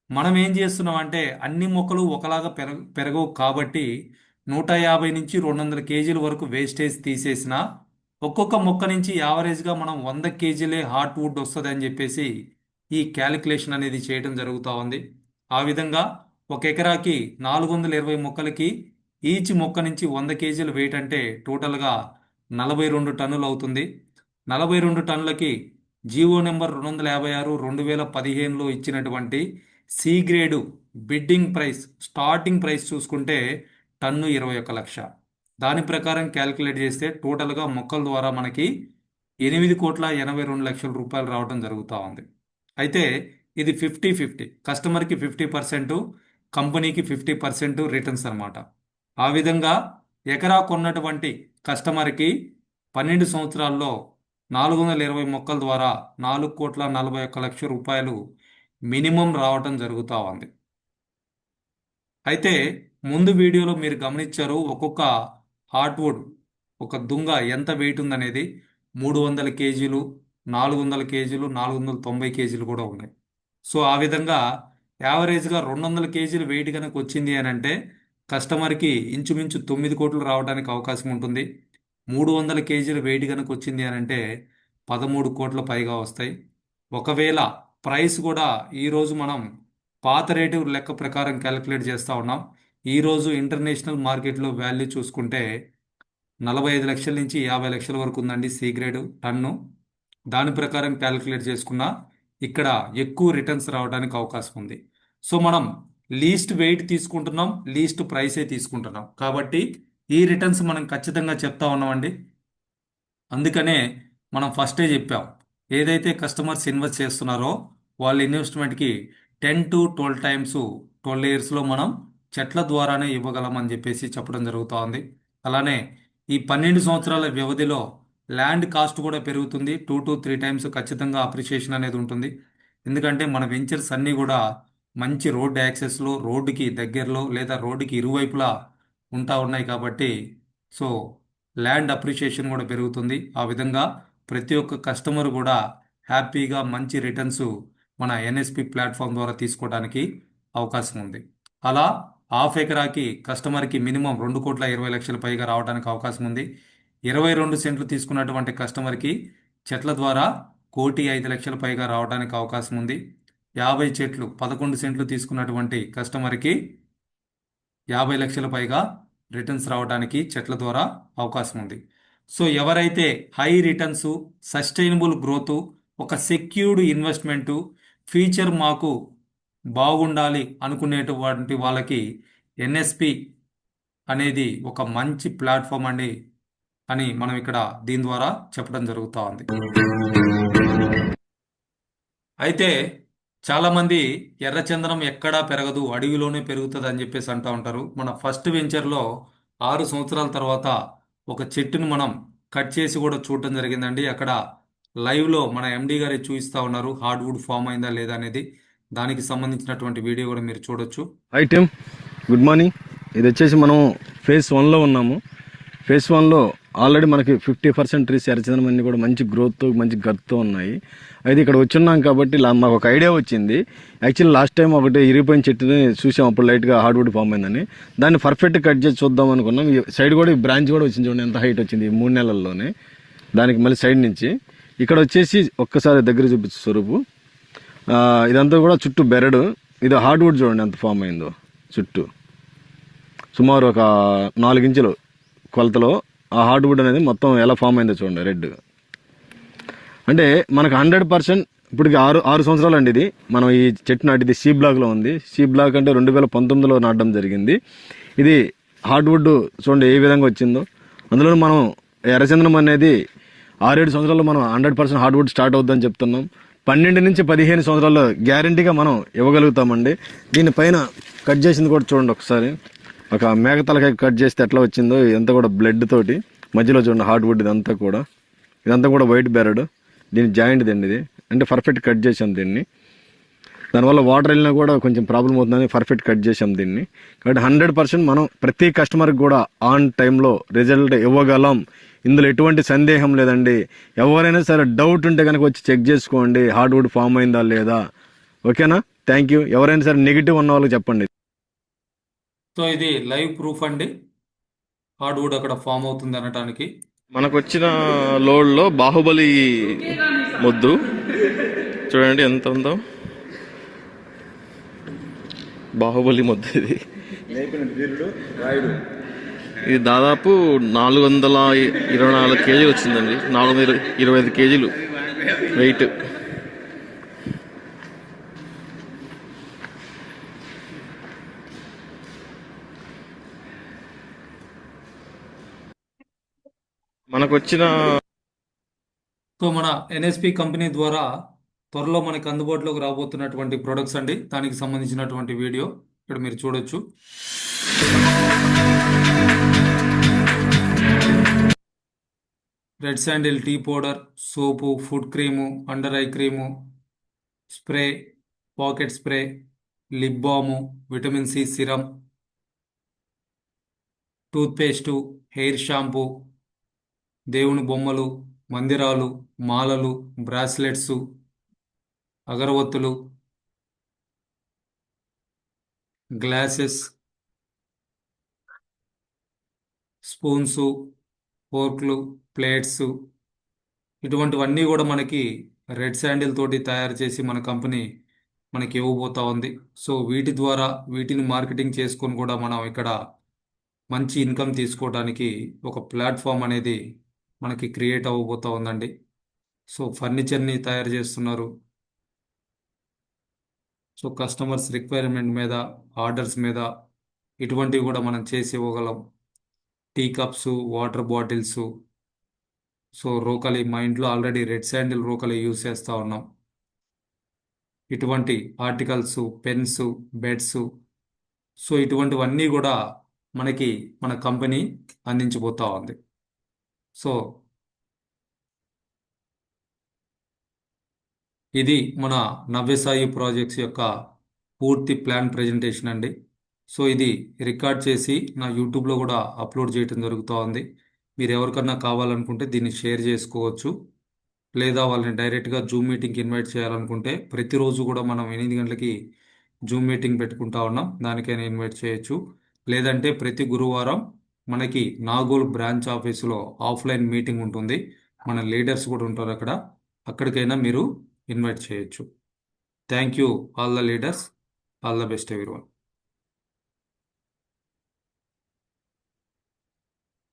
మనం ఏం చేస్తున్నాం అంటే అన్ని మొక్కలు ఒకలాగా పెరగవు కాబట్టి 150 నుంచి 200 కేజీల వరకు వేస్టేజ్ తీసేసిన ఒక్కొక్క మొక్క నుంచి యావరేజ్గా మనం 100 కేజీలే హార్ట్వుడ్ వస్తుంది అని చెప్పేసి ఈ క్యాలిక్యులేషన్ అనేది చేయడం జరుగుతూ ఉంది. ఆ విధంగా ఒక ఎకరాకి 420 మొక్కలకి ఈచ్ మొక్క నుంచి 100 కేజీలు వెయిట్ అంటే టోటల్గా 42 టన్నులు అవుతుంది. 42 టన్నులకి జీవో నెంబర్ 256 2015లో ఇచ్చినటువంటి C grade bidding price starting price చూసుకుంటే టన్ను 21 లక్ష. దాని ప్రకారం క్యాలిక్యులేట్ చేస్తే టోటల్గా మొక్కల ద్వారా మనకి 8,82,00,000 రూపాయలు రావడం జరుగుతూ ఉంది. అయితే ఇది 50-50, కస్టమర్కి 50%, కంపెనీకి 50% రిటర్న్స్ అనమాట. ఆ విధంగా ఎకరా కొన్నటువంటి కస్టమర్కి 12 సంవత్సరాల్లో 420 మొక్కల ద్వారా 4,41,00,000 రూపాయలు మినిమం రావటం జరుగుతూ ఉంది. అయితే ముందు వీడియోలో మీరు గమనించారు ఒక్కొక్క హార్ట్వుడ్ ఒక దుంగ ఎంత వెయిట్ ఉందనేది. 300 కేజీలు, 400 కేజీలు, 490 కేజీలు కూడా ఉన్నాయి. సో ఆ విధంగా యావరేజ్గా 200 కేజీలు వెయిట్ కనుక వచ్చింది అని అంటే కస్టమర్కి ఇంచుమించు 9 కోట్లు రావడానికి అవకాశం ఉంటుంది. 300 కేజీల వెయిట్ కనుక వచ్చింది అని అంటే 13 కోట్ల పైగా వస్తాయి. ఒకవేళ ప్రైస్ కూడా ఈరోజు మనం పాత రేటు లెక్క ప్రకారం క్యాలిక్యులేట్ చేస్తూ ఉన్నాం. ఈరోజు ఇంటర్నేషనల్ మార్కెట్లో వాల్యూ చూసుకుంటే 45 లక్షల నుంచి 50 లక్షల వరకు ఉందండి సి గ్రేడ్ టన్ను. దాని ప్రకారం క్యాలిక్యులేట్ చేసుకున్నా ఇక్కడ ఎక్కువ రిటర్న్స్ రావడానికి అవకాశం ఉంది. సో మనం లీస్ట్ వెయిట్ తీసుకుంటున్నాం, లీస్ట్ ప్రైసే తీసుకుంటున్నాం కాబట్టి ఈ రిటర్న్స్ మనం ఖచ్చితంగా చెప్తా ఉన్నామండి. అందుకనే మనం ఫస్టే చెప్పాం, ఏదైతే కస్టమర్స్ ఇన్వెస్ట్ చేస్తున్నారో వాళ్ళ ఇన్వెస్ట్మెంట్కి 10 to 12 times 12 ఇయర్స్లో మనం చెట్ల ద్వారానే ఇవ్వగలమని చెప్పేసి చెప్పడం జరుగుతూ ఉంది. అలానే ఈ 12 సంవత్సరాల వ్యవధిలో ల్యాండ్ కాస్ట్ కూడా పెరుగుతుంది. 2 to 3 times ఖచ్చితంగా అప్రిషియేషన్ అనేది ఉంటుంది. ఎందుకంటే మన వెంచర్స్ అన్నీ కూడా మంచి రోడ్ యాక్సెస్లో, రోడ్డుకి దగ్గరలో లేదా రోడ్డుకి ఇరువైపులా ఉంటా ఉన్నాయి కాబట్టి సో ల్యాండ్ అప్రిషియేషన్ కూడా పెరుగుతుంది. ఆ విధంగా ప్రతి ఒక్క కస్టమర్ కూడా హ్యాపీగా మంచి రిటర్న్స్ మన ఎన్ఎస్పి ప్లాట్ఫామ్ ద్వారా తీసుకోవడానికి అవకాశం ఉంది. అలా హాఫ్ ఎకరాకి కస్టమర్కి మినిమం 2,20,00,000 పైగా రావడానికి అవకాశం ఉంది. 22 సెంట్లు తీసుకున్నటువంటి కస్టమర్కి చెట్ల ద్వారా 1,05,00,000 పైగా రావడానికి అవకాశం ఉంది. 50 చెట్లు 11 సెంట్లు తీసుకున్నటువంటి కస్టమర్కి 50 లక్షల పైగా రిటర్న్స్ రావడానికి చెట్ల ద్వారా అవకాశం ఉంది. సో ఎవరైతే హై రిటర్న్స్, సస్టైనబుల్ గ్రోత్, ఒక సెక్యూర్డ్ ఇన్వెస్ట్మెంటు, ఫ్యూచర్ మాకు బాగుండాలి అనుకునేటువంటి వాళ్ళకి ఎన్ఎస్పి అనేది ఒక మంచి ప్లాట్ఫామ్ అండి అని మనం ఇక్కడ దీని ద్వారా చెప్పడం జరుగుతూ ఉంది. అయితే చాలామంది ఎర్రచందనం ఎక్కడా పెరగదు, అడవిలోనే పెరుగుతుంది అని చెప్పేసి అంటూ ఉంటారు. మన ఫస్ట్ వెంచర్లో 6 సంవత్సరాల తర్వాత ఒక చెట్టును మనం కట్ చేసి కూడా చూడటం జరిగిందండి. అక్కడ లైవ్లో మన ఎండి గారి చూపిస్తూ ఉన్నారు హార్డ్వుడ్ ఫామ్ అయిందా లేదా అనేది. దానికి సంబంధించినటువంటి వీడియో కూడా మీరు చూడొచ్చు. High team, good morning. ఇది వచ్చేసి మనం ఫేజ్ 1లో ఉన్నాము. ఫేజ్ 1లో ఆల్రెడీ మనకి 50% ట్రీస్ ఎర్రచందనం అన్ని కూడా మంచి గ్రోత్, మంచి గర్త్తో ఉన్నాయి. అయితే ఇక్కడ వచ్చున్నాం కాబట్టి మాకు ఒక ఐడియా వచ్చింది. యాక్చువల్లీ లాస్ట్ టైం ఒకటి ఇరిగిపోయిన చెట్టుని చూసాం, అప్పుడు లైట్గా హార్డ్వుడ్ ఫామ్ అయిందని. దాన్ని పర్ఫెక్ట్ కట్ చేసి చూద్దాం అనుకున్నాం. ఈ సైడ్ కూడా ఈ బ్రాంచ్ కూడా వచ్చింది, చూడండి ఎంత హైట్ వచ్చింది ఈ 3 నెలల్లోనే. దానికి మళ్ళీ సైడ్ నుంచి ఇక్కడ వచ్చేసి ఒక్కసారి దగ్గర చూపించు స్వరూపు. ఇదంతా కూడా చుట్టూ బెరడు. ఇది హార్డ్వుడ్ చూడండి ఎంత ఫామ్ అయిందో. చుట్టూ సుమారు ఒక 4 ఇంచులు కొలతలో ఆ హార్డ్వుడ్ అనేది మొత్తం ఎలా ఫామ్ అయిందో చూడండి రెడ్. అంటే మనకు 100% ఇప్పటికి 6 సంవత్సరాలు అండి ఇది. మనం ఈ చెట్టు నాటిది సి బ్లాక్లో ఉంది. సి బ్లాక్ అంటే 2019లో నాటడం జరిగింది. ఇది హార్డ్వుడ్ చూడండి ఏ విధంగా వచ్చిందో. అందులో మనం ఎర్రచందనం అనేది 6-7 సంవత్సరాల్లో మనం 100% హార్డ్వుడ్ స్టార్ట్ అవుతుందని చెప్తున్నాం. 12 నుంచి 15 సంవత్సరాల్లో గ్యారంటీగా మనం ఇవ్వగలుగుతామండి. దీనిపైన కట్ చేసింది కూడా చూడండి ఒకసారి. ఒక మేకతలకాయ కట్ చేస్తే ఎట్లా వచ్చిందో ఇదంతా కూడా బ్లడ్ తోటి. మధ్యలో చూడండి హార్డ్వుడ్ ఇదంతా కూడా వైట్ బెరడ్. దీని జాయింట్ దండి ఇది. అంటే పర్ఫెక్ట్ కట్ చేసాం దీన్ని. దానివల్ల వాటర్ వెళ్ళినా కూడా కొంచెం ప్రాబ్లం అవుతుందని పర్ఫెక్ట్ కట్ చేసాం దీన్ని. కాబట్టి 100% మనం ప్రతి కస్టమర్కి కూడా ఆన్ టైంలో రిజల్ట్ ఇవ్వగలం. ఇందులో ఎటువంటి సందేహం లేదండి. ఎవరైనా సరే డౌట్ ఉంటే కనుక వచ్చి చెక్ చేసుకోండి హార్డ్వుడ్ ఫామ్ అయిందా లేదా. ఓకేనా? Thank you. ఎవరైనా సరే నెగిటివ్ ఉన్న వాళ్ళకి చెప్పండి. సో ఇది లైవ్ ప్రూఫ్ అండి, హార్డ్వుడ్ అక్కడ ఫామ్ అవుతుంది అనటానికి. మనకు వచ్చిన లోడ్లో బాహుబలి మొద్దు చూడండి ఎంత ఉందో. బాహుబలి మొద్దు ఇది దాదాపు 424 కేజీలు వచ్చిందండి. 425 కేజీలు వెయిట్. మనకు వచ్చిన సో మన ఎన్ఎస్పి కంపెనీ ద్వారా త్వరలో మనకి అందుబాటులోకి రాబోతున్నటువంటి ప్రొడక్ట్స్ అండి, దానికి సంబంధించినటువంటి వీడియో ఇక్కడ మీరు చూడొచ్చు. Red sandal tea powder, soap, foot cream, under eye cream, spray, pocket spray, lip balm, vitamin C serum, toothpaste, hair shampoo, దేవుని బొమ్మలు, మందిరాలు, మాలలు, బ్రాస్లెట్స్, అగరవత్తులు, గ్లాసెస్, స్పూన్సు, ఫోర్క్లు, ప్లేట్స్, ఇటువంటివన్నీ కూడా మనకి రెడ్ శాండిల్ తోటి తయారు చేసి మన కంపెనీ మనకి ఇవ్వబోతా ఉంది. సో వీటి ద్వారా వీటిని మార్కెటింగ్ చేసుకొని కూడా మనం ఇక్కడ మంచి ఇన్కమ్ తీసుకోవడానికి ఒక ప్లాట్ఫామ్ అనేది మనకి క్రియేట్ అవ్వబోతా ఉందండి. సో ఫర్నిచర్ని తయారు చేస్తున్నారు. సో కస్టమర్స్ రిక్వైర్మెంట్ మీద, ఆర్డర్స్ మీద ఇటువంటివి కూడా మనం చేసి ఇవ్వగలం. Tea cups, water bottles. So రోకలి, మా ఇంట్లో ఆల్రెడీ రెడ్ శాండిల్ రోకలి యూజ్ చేస్తూ ఉన్నాం. ఇటువంటి ఆర్టికల్స్, పెన్స్, బెడ్స్, సో ఇటువంటివన్నీ కూడా మనకి మన కంపెనీ అందించబోతా ఉంది. సో ఇది మన నవ్యసాయి ప్రాజెక్ట్స్ యొక్క పూర్తి ప్లాన్ ప్రజెంటేషన్ అండి. సో ఇది రికార్డ్ చేసి నా యూట్యూబ్లో కూడా అప్లోడ్ చేయడం జరుగుతూ ఉంది. మీరు ఎవరికన్నా కావాలనుకుంటే దీన్ని షేర్ చేసుకోవచ్చు, లేదా వాళ్ళని డైరెక్ట్గా జూమ్ మీటింగ్కి ఇన్వైట్ చేయాలనుకుంటే ప్రతిరోజు కూడా మనం 8 గంటలకి జూమ్ మీటింగ్ పెట్టుకుంటా ఉన్నాం, దానికైనా ఇన్వైట్ చేయొచ్చు. లేదంటే ప్రతి గురువారం మనకి నాగోల్ బ్రాంచ్ ఆఫీసులో ఆఫ్లైన్ మీటింగ్ ఉంటుంది. మన లీడర్స్ కూడా ఉంటారు అక్కడ, అక్కడికైనా మీరు ఇన్వైట్ చేయొచ్చు. Thank you all the leaders. All the best everyone.